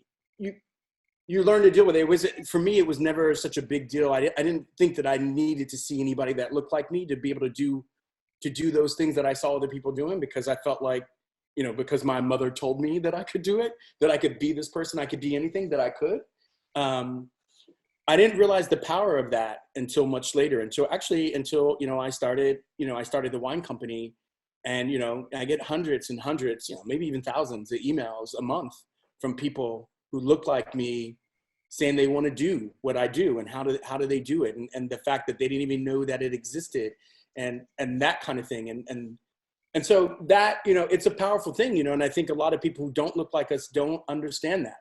learn to deal with it. For me, it was never such a big deal. I didn't think that I needed to see anybody that looked like me to be able to do those things that I saw other people doing, because I felt like, because my mother told me that I could do it, that I could be this person, I could be anything that I could. I didn't realize the power of that until much later, until I started the wine company, and I get hundreds and hundreds, maybe even thousands of emails a month from people who look like me, saying they want to do what I do, and how do they do it, and the fact that they didn't even know that it existed, and that kind of thing, and so that it's a powerful thing, and I think a lot of people who don't look like us don't understand that.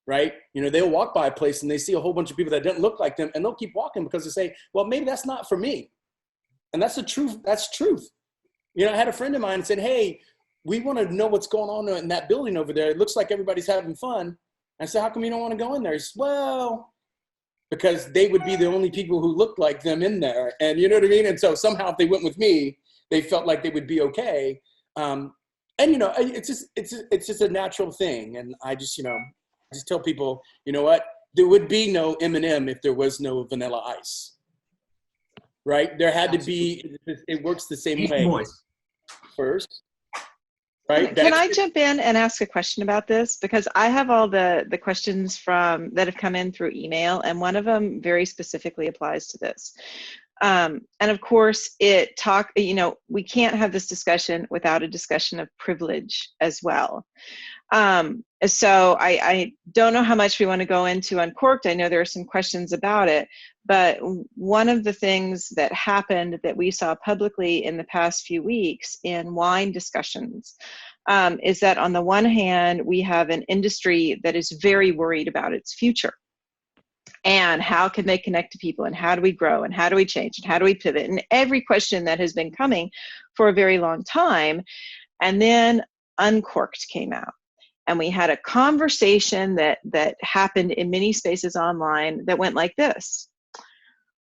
Right? They'll walk by a place and they see a whole bunch of people that don't look like them, and they'll keep walking because they say, well, maybe that's not for me. And that's the truth. That's truth. I had a friend of mine said, hey, we want to know what's going on in that building over there. It looks like everybody's having fun. I said, how come you don't want to go in there? He said, well, because they would be the only people who looked like them in there. And you know what I mean? And so somehow if they went with me, they felt like they would be okay. And it's just a natural thing. And I just tell people, you know what? There would be no M&M if there was no Vanilla Ice, right? There had to be. It works the same way. First, right? Can I jump in and ask a question about this? Because I have all the questions that have come in through email, and one of them very specifically applies to this. And of course, we can't have this discussion without a discussion of privilege as well. So I don't know how much we want to go into Uncorked. I know there are some questions about it, but one of the things that happened that we saw publicly in the past few weeks in wine discussions is that on the one hand, we have an industry that is very worried about its future. And how can they connect to people, and how do we grow, and how do we change, and how do we pivot, and every question that has been coming for a very long time. And then Uncorked came out, and we had a conversation that happened in many spaces online that went like this.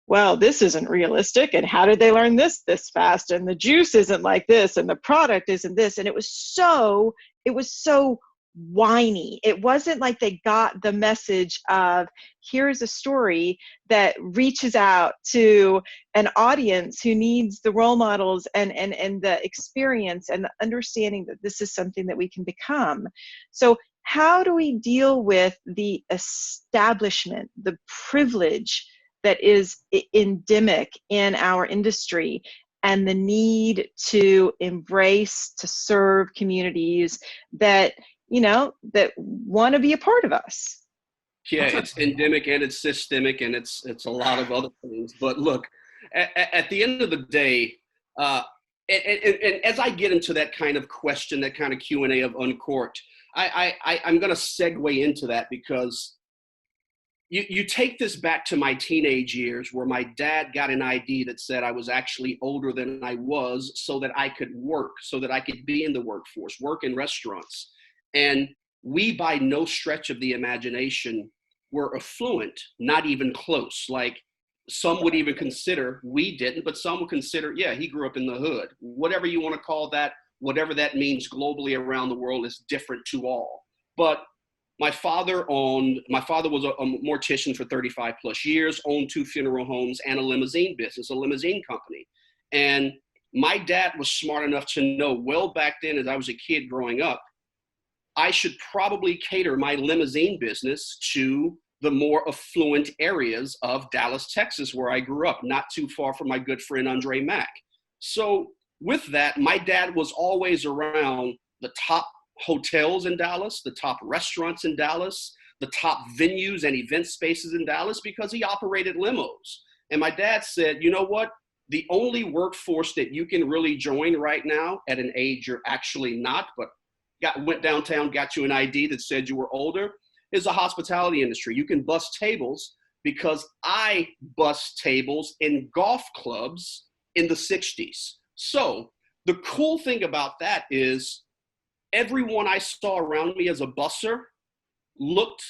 Well, this isn't realistic, and how did they learn this fast, and the juice isn't like this, and the product isn't this. And it was so whiny. It wasn't like they got the message of, here's a story that reaches out to an audience who needs the role models and the experience and the understanding that this is something that we can become. So how do we deal with the establishment, the privilege that is endemic in our industry, and the need to embrace, to serve communities that want to be a part of us? Yeah, it's endemic and it's systemic and it's a lot of other things. But look, at the end of the day, and as I get into that kind of question, that kind of Q&A of Uncorked, I'm going to segue into that because you take this back to my teenage years where my dad got an ID that said I was actually older than I was so that I could work, so that I could be in the workforce, work in restaurants. And we, by no stretch of the imagination, were affluent, not even close. Like some would even consider, we didn't, but some would consider, yeah, he grew up in the hood. Whatever you want to call that, whatever that means globally around the world is different to all. But my father was a mortician for 35 plus years, owned 2 funeral homes and a limousine business, a limousine company. And my dad was smart enough to know well back then, as I was a kid growing up, I should probably cater my limousine business to the more affluent areas of Dallas, Texas, where I grew up, not too far from my good friend, Andre Mack. So with that, my dad was always around the top hotels in Dallas, the top restaurants in Dallas, the top venues and event spaces in Dallas, because he operated limos. And my dad said, you know what? The only workforce that you can really join right now at an age you're actually not, but went downtown, got you an ID that said you were older, is the hospitality industry. You can bus tables because I bus tables in golf clubs in the 60s. So the cool thing about that is everyone I saw around me as a busser looked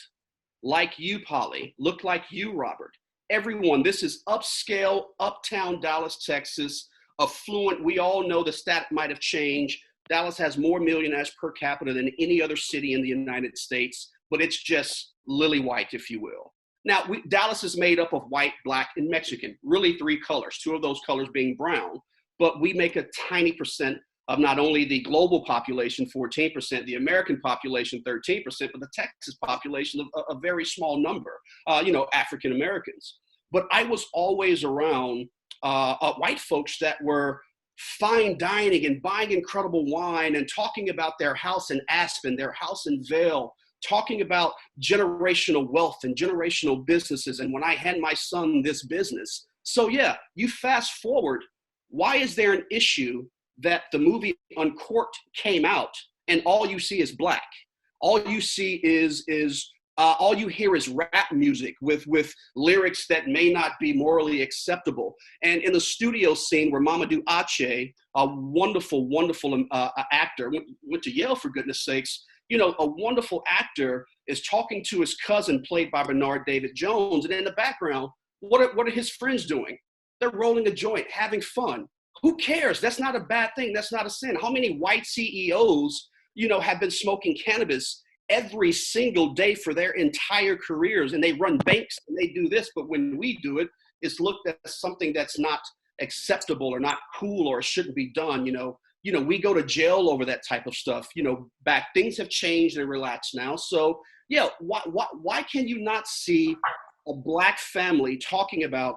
like you, Polly, looked like you, Robert. Everyone, this is upscale, uptown Dallas, Texas, affluent. We all know the stat might have changed. Dallas has more millionaires per capita than any other city in the United States, but it's just lily white, if you will. Now, Dallas is made up of white, black, and Mexican, really 3 colors, 2 of those colors being brown, but we make a tiny percent of not only the global population, 14%, the American population, 13%, but the Texas population of a very small number, African Americans. But I was always around white folks that were fine dining and buying incredible wine and talking about their house in Aspen, their house in Vail, talking about generational wealth and generational businesses. And when I hand my son this business. So yeah, you fast forward, why is there an issue that the movie Uncorked came out and all you see is black? All you see is all you hear is rap music with lyrics that may not be morally acceptable. And in the studio scene where Mamadou Ache, a wonderful, wonderful actor, went to Yale for goodness sakes, a wonderful actor is talking to his cousin played by Bernard David Jones. And in the background, what are his friends doing? They're rolling a joint, having fun. Who cares? That's not a bad thing. That's not a sin. How many white CEOs, have been smoking cannabis every single day for their entire careers, and they run banks and they do this, but when we do it, it's looked at as something that's not acceptable or not cool or shouldn't be done. We go to jail over that type of stuff. Back things have changed and relaxed now. So yeah, why can you not see a black family talking about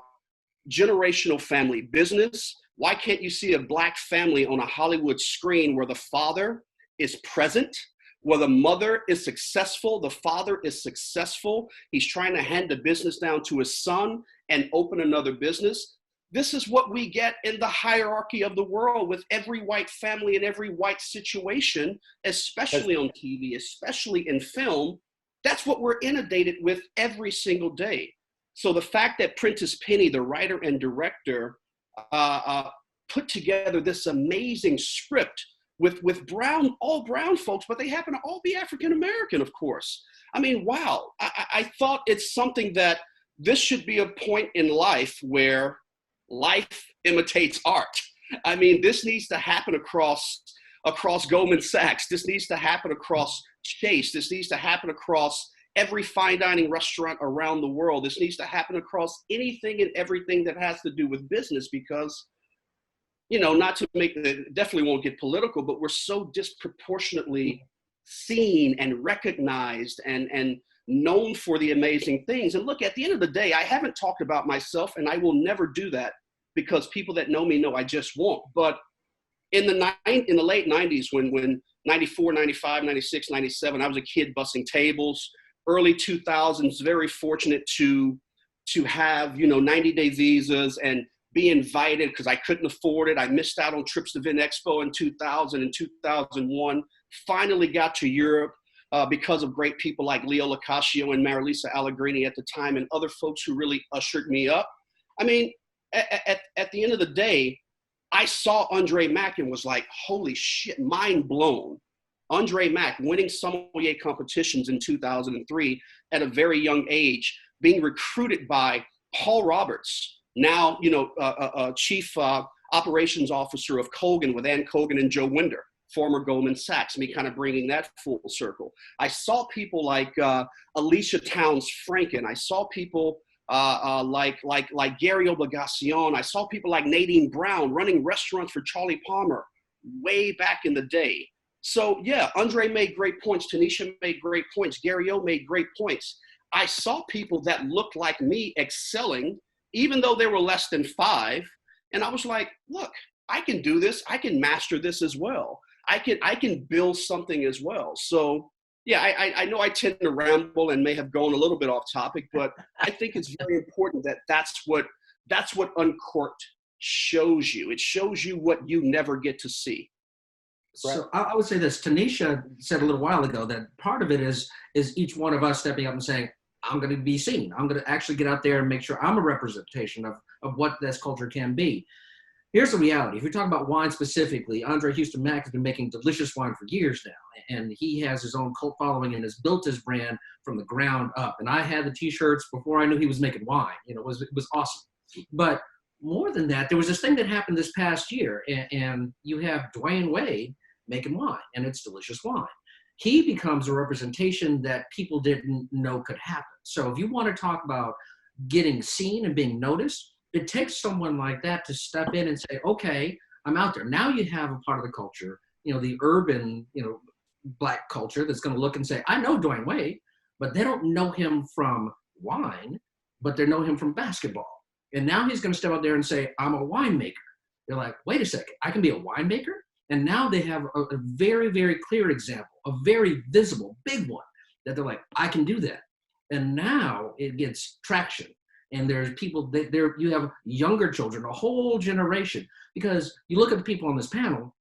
generational family business? Why can't you see a black family on a Hollywood screen where the father is present, where the mother is successful, the father is successful, he's trying to hand the business down to his son and open another business? This is what we get in the hierarchy of the world with every white family and every white situation, especially on TV, especially in film. That's what we're inundated with every single day. So the fact that Prentice Penny, the writer and director, put together this amazing script with all brown folks, but they happen to all be African American, of course. I mean, wow. I thought it's something that this should be a point in life where life imitates art. I mean, this needs to happen across Goldman Sachs. This needs to happen across Chase. This needs to happen across every fine dining restaurant around the world. This needs to happen across anything and everything that has to do with business because, not to make it, definitely won't get political, but we're so disproportionately seen and recognized and known for the amazing things. And look, at the end of the day, I haven't talked about myself and I will never do that because people that know me know I just won't. But in the late 90s, when 94, 95, 96, 97, I was a kid bussing tables, early 2000s, very fortunate to have, 90-day visas and be invited because I couldn't afford it. I missed out on trips to Vin Expo in 2000 and 2001. Finally got to Europe because of great people like Leo Locascio and Marilisa Allegrini at the time and other folks who really ushered me up. I mean, at the end of the day, I saw Andre Mack and was like, holy shit, mind blown. Andre Mack winning sommelier competitions in 2003 at a very young age, being recruited by Paul Roberts, now, chief operations officer of Colgan with Ann Colgan and Joe Winder, former Goldman Sachs, me kind of bringing that full circle. I saw people like Alicia Towns Franken. I saw people like Gary Obligacion. I saw people like Nadine Brown running restaurants for Charlie Palmer way back in the day. So yeah, Andre made great points. Tanisha made great points. Gary O made great points. I saw people that looked like me excelling, even though they were less than 5. And I was like, look, I can do this. I can master this as well. I can build something as well. So yeah, I know I tend to ramble and may have gone a little bit off topic, but I think it's very important that that's what Uncorked shows you. It shows you what you never get to see. So I would say this. Tanisha said a little while ago that part of it is each one of us stepping up and saying, I'm going to be seen. I'm going to actually get out there and make sure I'm a representation of what this culture can be. Here's the reality. If we talk about wine specifically, Andre Houston Mack has been making delicious wine for years now, and he has his own cult following and has built his brand from the ground up. And I had the T-shirts before I knew he was making wine. It was awesome. But more than that, there was this thing that happened this past year, and you have Dwayne Wade making wine, and it's delicious wine. He becomes a representation that people didn't know could happen. So if you want to talk about getting seen and being noticed, it takes someone like that to step in and say, okay, I'm out there. Now you have a part of the culture, the urban, Black culture that's going to look and say, I know Dwayne Wade, but they don't know him from wine, but they know him from basketball. And now he's going to step out there and say, I'm a winemaker. They're like, wait a second, I can be a winemaker? And now they have a very, very clear example, a very visible, big one, that they're like, I can do that. And now it gets traction. And there's people, you have younger children, a whole generation. Because you look at the people on this panel,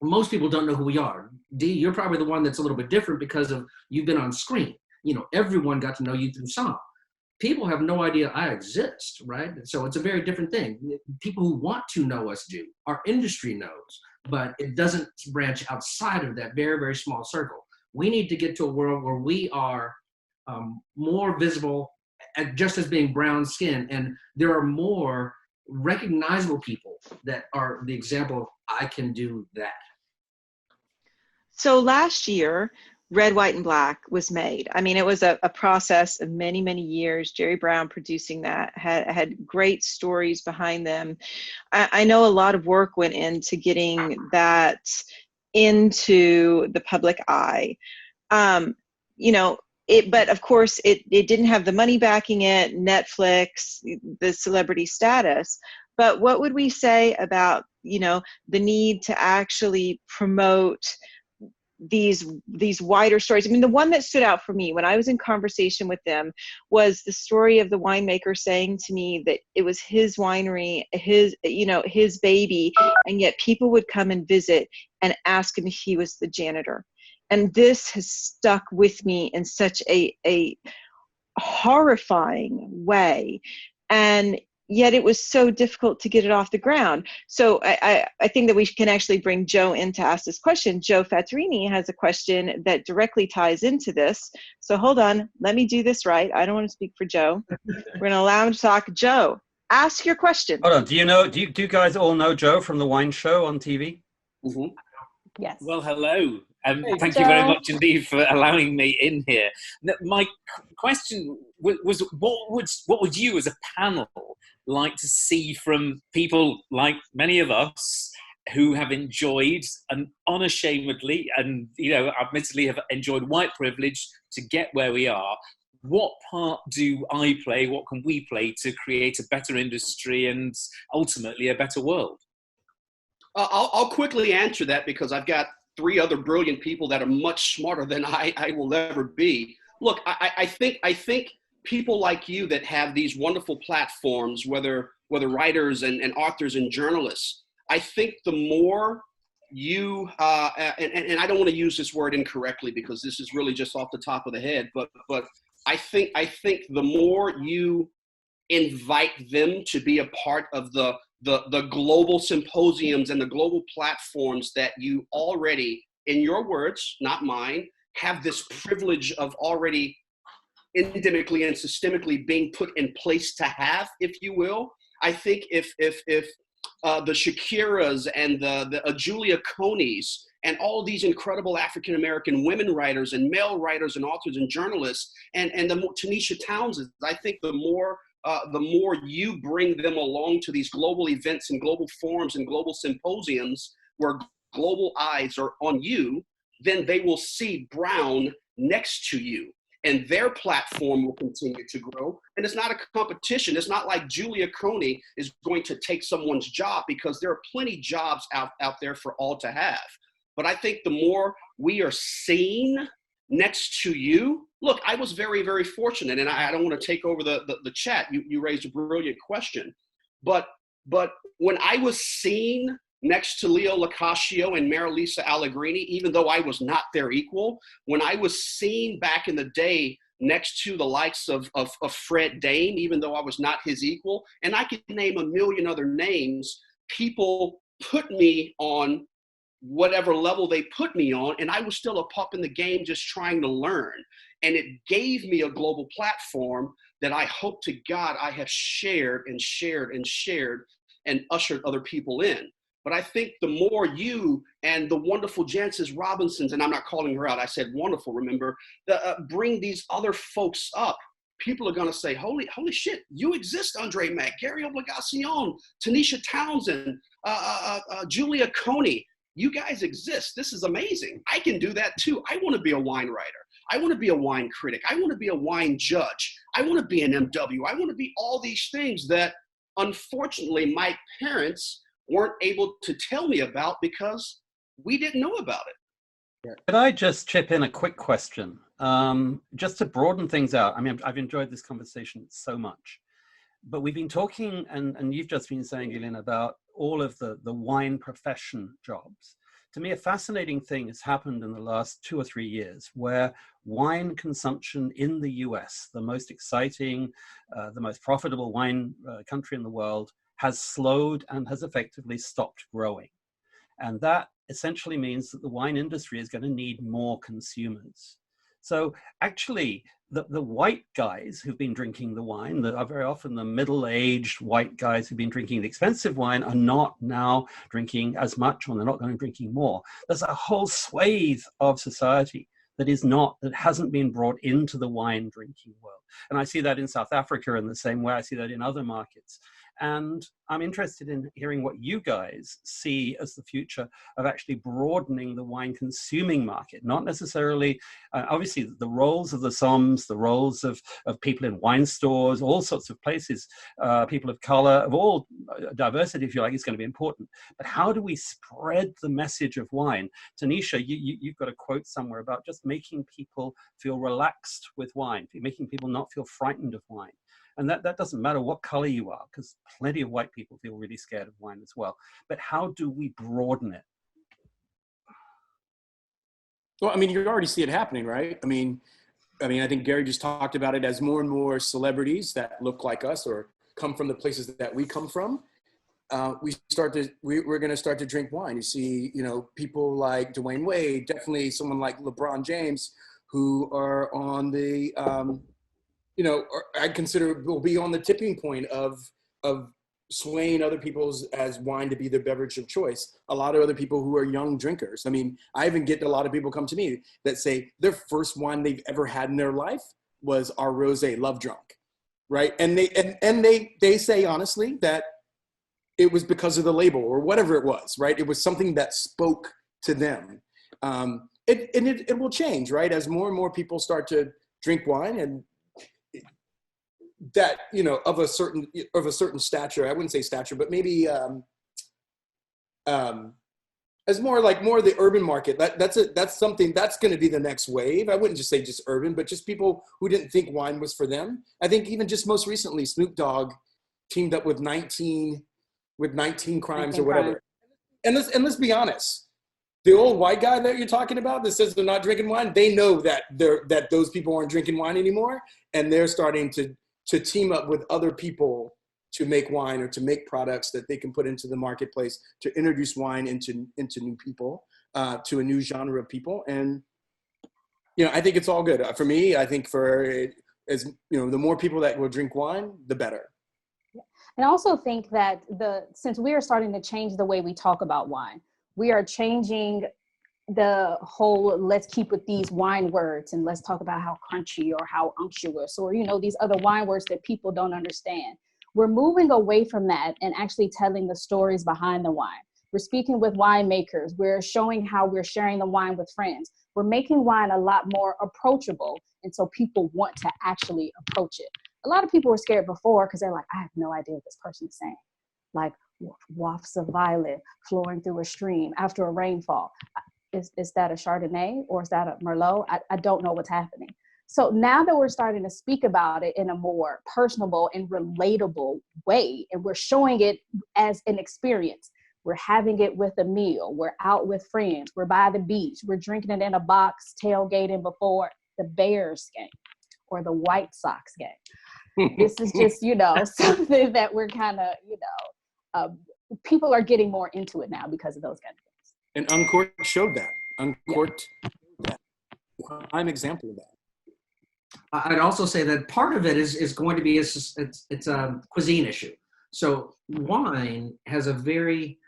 most people don't know who we are. Dee, you're probably the one that's a little bit different because of you've been on screen. Everyone got to know you through Somm. People have no idea I exist, right? So it's a very different thing. People who want to know us do. Our industry knows. But it doesn't branch outside of that very, very small circle. We need to get to a world where we are more visible just as being brown skin, and there are more recognizable people that are the example of I can do that. So last year, Red, White, and Black was made. I mean, it was a process of many, many years. Jerry Brown producing that had great stories behind them. I know a lot of work went into getting that into the public eye. But of course, it didn't have the money backing it, Netflix, the celebrity status. But what would we say about, the need to actually promote these wider stories? I mean, the one that stood out for me when I was in conversation with them was the story of the winemaker saying to me that it was his winery, his baby, and yet people would come and visit and ask him if he was the janitor. And this has stuck with me in such a horrifying way. And yet it was so difficult to get it off the ground. So I think that we can actually bring Joe in to ask this question. Joe Fattorini has a question that directly ties into this. So hold on, let me do this right. I don't want to speak for Joe. We're going to allow him to talk. Joe, ask your question. Hold on, do you guys all know Joe from the wine show on TV? Mm-hmm. Yes. Well, hello. Thank Joe. you very much indeed for allowing me in here. My question was, what would you as a panel like to see from people like many of us who have enjoyed and unashamedly and admittedly have enjoyed white privilege to get where we are? What part do I play, what can we play to create a better industry and ultimately a better world? I'll quickly answer that because I've got 3 other brilliant people that are much smarter than I will ever be. look, I think people like you that have these wonderful platforms, whether writers and authors and journalists, I think the more you, and I don't want to use this word incorrectly because this is really just off the top of the head, but I think the more you invite them to be a part of the global symposiums and the global platforms that you already, in your words, not mine, have this privilege of already endemically and systemically being put in place to have, if you will. I think if the Shakiras and the Julia Coneys and all of these incredible African-American women writers and male writers and authors and journalists and the Tanisha Townsend, I think the more you bring them along to these global events and global forums and global symposiums where global eyes are on you, then they will see Brown next to you. And their platform will continue to grow. And it's not a competition. It's not like Julia Coney is going to take someone's job, because there are plenty jobs out there for all to have. But I think the more we are seen next to you, look, I was very, very fortunate, and I don't want to take over the chat. You raised a brilliant question. But when I was seen next to Leo Locascio and Marilisa Allegrini, even though I was not their equal, when I was seen back in the day next to the likes of Fred Dame, even though I was not his equal, and I could name a million other names, people put me on whatever level they put me on, and I was still a pup in the game just trying to learn. And it gave me a global platform that I hope to God I have shared and shared and shared and ushered other people in. But I think the more you and the wonderful Jancis Robinsons, and I'm not calling her out, I said wonderful, remember, bring these other folks up, people are going to say, holy shit, you exist, Andre Mack, Gary Obligacion, Tanisha Townsend, Julia Coney. You guys exist. This is amazing. I can do that too. I want to be a wine writer. I want to be a wine critic. I want to be a wine judge. I want to be an MW. I want to be all these things that, unfortunately, my parents weren't able to tell me about because we didn't know about it. Could I just chip in a quick question? Just to broaden things out. I mean, I've enjoyed this conversation so much, but we've been talking, and you've just been saying, DLynn, about all of the wine profession jobs. To me, a fascinating thing has happened in the last 2 or 3 years where wine consumption in the US, the most exciting, the most profitable wine country in the world, has slowed and has effectively stopped growing. And that essentially means that the wine industry is going to need more consumers. So actually, the white guys who've been drinking the wine, that are very often the middle-aged white guys who've been drinking the expensive wine, are not now drinking as much, or they're not going to be drinking more. There's a whole swathe of society that hasn't been brought into the wine drinking world. And I see that in South Africa in the same way. I see that in other markets. And I'm interested in hearing what you guys see as the future of actually broadening the wine consuming market, not necessarily, obviously the roles of the Somms, the roles of people in wine stores, all sorts of places, people of color, of all diversity, if you like, is going to be important. But how do we spread the message of wine? Tanisha, you've got a quote somewhere about just making people feel relaxed with wine, making people not feel frightened of wine. And that doesn't matter what color you are, because plenty of white people feel really scared of wine as well. But how do we broaden it? Well, I mean, you already see it happening, right? I mean, I think Gary just talked about it as more and more celebrities that look like us or come from the places that we come from. We're going to start to drink wine. You see, people like Dwayne Wade, definitely someone like LeBron James, who are on the, I consider will be on the tipping point of swaying other people's as wine to be their beverage of choice. A lot of other people who are young drinkers. I mean, I even get a lot of people come to me that say their first wine they've ever had in their life was our rosé Love Drunk, right? And they say honestly that it was because of the label or whatever it was, right? It was something that spoke to them. It will change, right? As more and more people start to drink wine and that, of a certain stature, I wouldn't say stature, but maybe as more the urban market. That's something that's going to be the next wave. I wouldn't just say just urban, but just people who didn't think wine was for them. I think even just most recently, Snoop Dogg teamed up with 19 Crimes or whatever. And let's be honest. The old white guy that you're talking about that says they're not drinking wine, they know that those people aren't drinking wine anymore, and they're starting to team up with other people to make wine or to make products that they can put into the marketplace to introduce wine into new people, to a new genre of people. And, I think it's all good. For me, I think the more people that will drink wine, the better. And I also think that since we are starting to change the way we talk about wine, we are changing the whole, let's keep with these wine words and let's talk about how crunchy or how unctuous or, these other wine words that people don't understand. We're moving away from that and actually telling the stories behind the wine. We're speaking with winemakers. We're showing how we're sharing the wine with friends. We're making wine a lot more approachable. And so people want to actually approach it. A lot of people were scared before because they're like, I have no idea what this person is saying. Like wafts of violet flowing through a stream after a rainfall. Is that a Chardonnay or is that a Merlot? I don't know what's happening. So now that we're starting to speak about it in a more personable and relatable way, and we're showing it as an experience, we're having it with a meal, we're out with friends, we're by the beach, we're drinking it in a box, tailgating before the Bears game or the White Sox game. This is just, something that we're kind of, people are getting more into it now because of those kind of things. And Uncorked showed that. Uncorked showed that. Prime example of that. I'd also say that part of it is going to be it's a cuisine issue. So wine has a very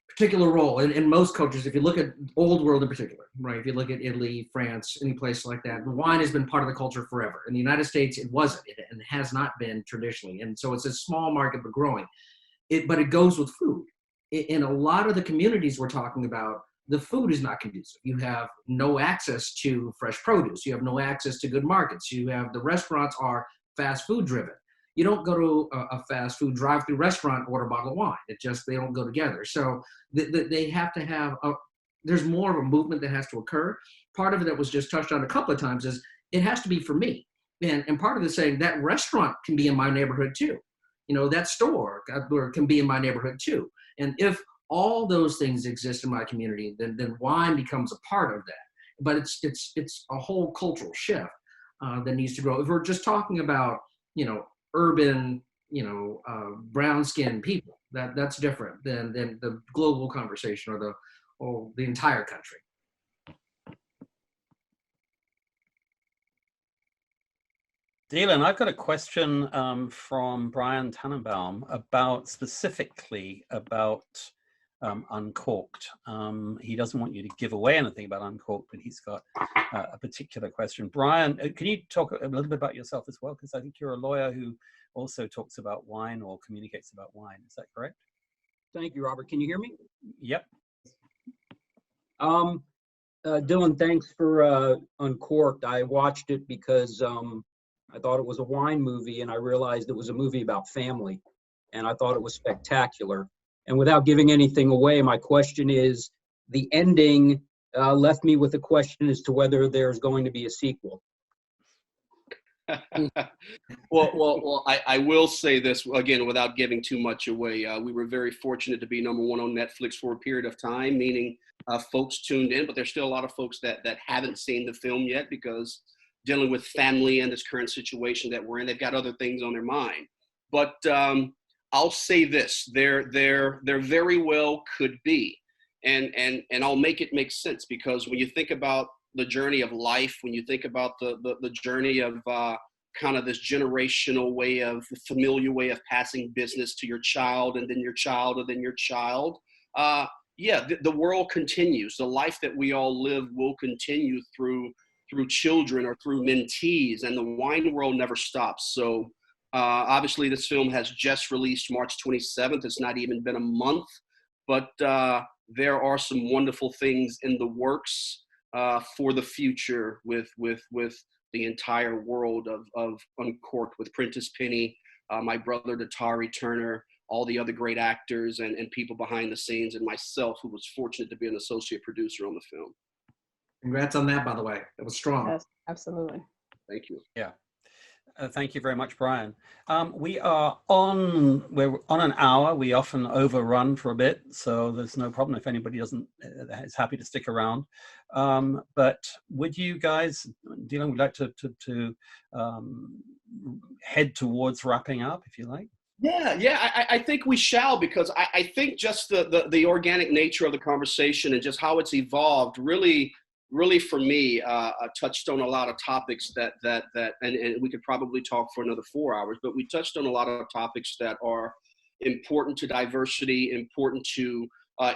particular role in most cultures. If you look at old world in particular, right? If you look at Italy, France, any place like that, wine has been part of the culture forever. In the United States, it wasn't, and has not been traditionally. And so it's a small market, but growing. But it goes with food. In a lot of the communities we're talking about, the food is not conducive. You have no access to fresh produce. You have no access to good markets. The restaurants are fast food driven. You don't go to a fast food drive-through restaurant, order a bottle of wine. They don't go together. So they have to have, there's more of a movement that has to occur. Part of it that was just touched on a couple of times is it has to be for me. And part of it is saying that restaurant can be in my neighborhood too. That store can be in my neighborhood too. And if all those things exist in my community, then wine becomes a part of that. But it's a whole cultural shift that needs to grow. If we're just talking about, urban, brown-skinned people, that's different than the global conversation or the entire country. DLynn, I've got a question from Brian Tannenbaum specifically about Uncorked. He doesn't want you to give away anything about Uncorked, but he's got a particular question. Brian, can you talk a little bit about yourself as well? Because I think you're a lawyer who also talks about wine or communicates about wine. Is that correct? Thank you, Robert. Can you hear me? Yep. DLynn, thanks for Uncorked. I watched it because I thought it was a wine movie, and I realized it was a movie about family, and I thought it was spectacular. And without giving anything away, my question is, the ending left me with a question as to whether there's going to be a sequel. Well, I will say this, again, without giving too much away. We were very fortunate to be #1 on Netflix for a period of time, meaning folks tuned in, but there's still a lot of folks that haven't seen the film yet because dealing with family and this current situation that we're in, they've got other things on their mind. But I'll say this, there very well could be. And I'll make it make sense, because when you think about the journey of life, when you think about the journey of kind of this generational way of, familiar way of passing business to your child and then your child and then your child, the world continues. The life that we all live will continue through children or through mentees, and the wine world never stops. So obviously this film has just released March 27th. It's not even been a month, but there are some wonderful things in the works for the future with the entire world of Uncorked, with Prentice Penny, my brother Datari Turner, all the other great actors and people behind the scenes, and myself, who was fortunate to be an associate producer on the film. Congrats on that, by the way. It was strong. Yes, absolutely. Thank you. Yeah. Thank you very much, Brian. We're on an hour. We often overrun for a bit, so there's no problem if anybody is happy to stick around. But would you guys, DLynn, would like to head towards wrapping up, if you like? Yeah, I think we shall, because I think just the organic nature of the conversation and just how it's evolved really for me touched on a lot of topics that and we could probably talk for another 4 hours, but we touched on a lot of topics that are important to diversity, important to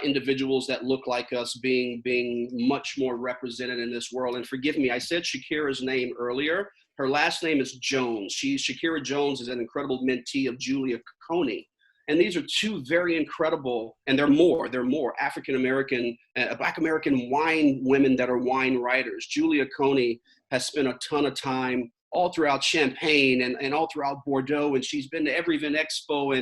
individuals that look like us being much more represented in this world. And forgive me, I said Shakira's name earlier. Her last name is Jones. Shakira Jones is an incredible mentee of Julia Coney. And these are two very incredible, and they're more African-American, Black American wine women that are wine writers. Julia Coney has spent a ton of time all throughout Champagne and all throughout Bordeaux, and she's been to every Vin Expo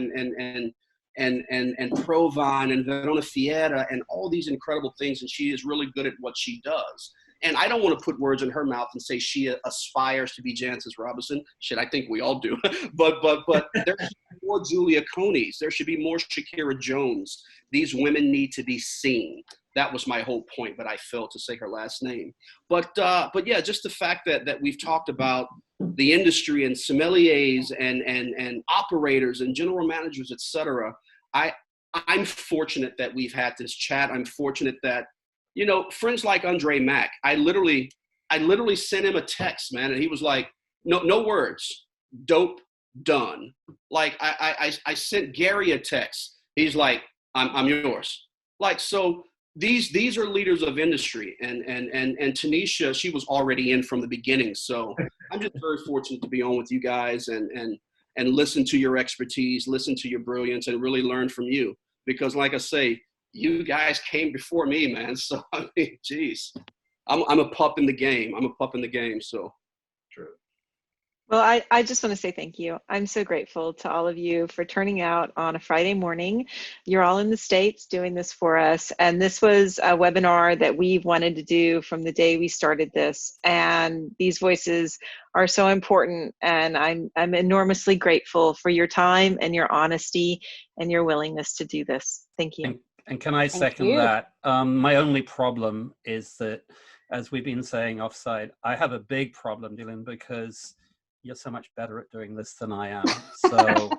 and Provine and Verona Fiera and all these incredible things, and she is really good at what she does. And I don't want to put words in her mouth and say she aspires to be Jancis Robinson. Shit, I think we all do. but there should be more Julia Coneys. There should be more Shakira Jones. These women need to be seen. That was my whole point, but I failed to say her last name. But yeah, just the fact that we've talked about the industry and sommeliers and operators and general managers, et cetera. I'm fortunate that we've had this chat. I'm fortunate that, you know, friends like Andre Mack, I literally sent him a text, man, and he was like, no words, dope, done. Like I sent Gary a text. He's like, I'm yours. Like, so these are leaders of industry, and Tanisha, she was already in from the beginning. So I'm just very fortunate to be on with you guys and listen to your expertise, listen to your brilliance, and really learn from you. Because like I say, you guys came before me, man. So, I mean, geez, I'm a pup in the game. So true. Well, I just want to say thank you. I'm so grateful to all of you for turning out on a Friday morning. You're all in the States doing this for us. And this was a webinar that we've wanted to do from the day we started this. And these voices are so important. And I'm enormously grateful for your time and your honesty and your willingness to do this. Thank you. And can I second that? My only problem is that, as we've been saying offside, I have a big problem, DLynn, because you're so much better at doing this than I am. So,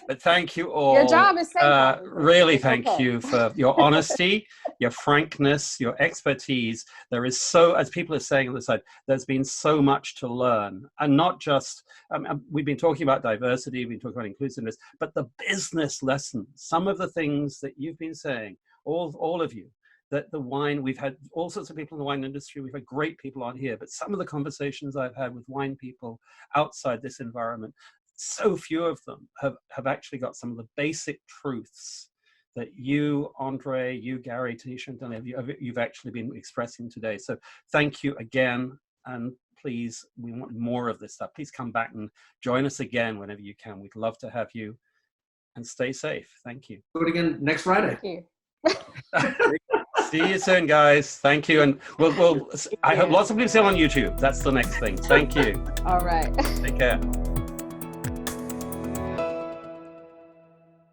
but thank you all. Your job is safe. Really, thank you for your honesty, your frankness, your expertise. There is so, as people are saying on the side, there's been so much to learn, and not just. We've been talking about diversity, we've been talking about inclusiveness, but the business lessons. Some of the things that you've been saying, all of you. That the wine, we've had all sorts of people in the wine industry, we've had great people on here, but some of the conversations I've had with wine people outside this environment, so few of them have actually got some of the basic truths that you, Andre, you, Gary, Tanisha, and DLynn, you've actually been expressing today. So thank you again, and please, we want more of this stuff. Please come back and join us again whenever you can. We'd love to have you, and stay safe. Thank you. Do it again next Friday. Thank you. See you soon, guys. Thank you. And I hope lots of people see it on YouTube. That's the next thing. Thank you. All right. Take care.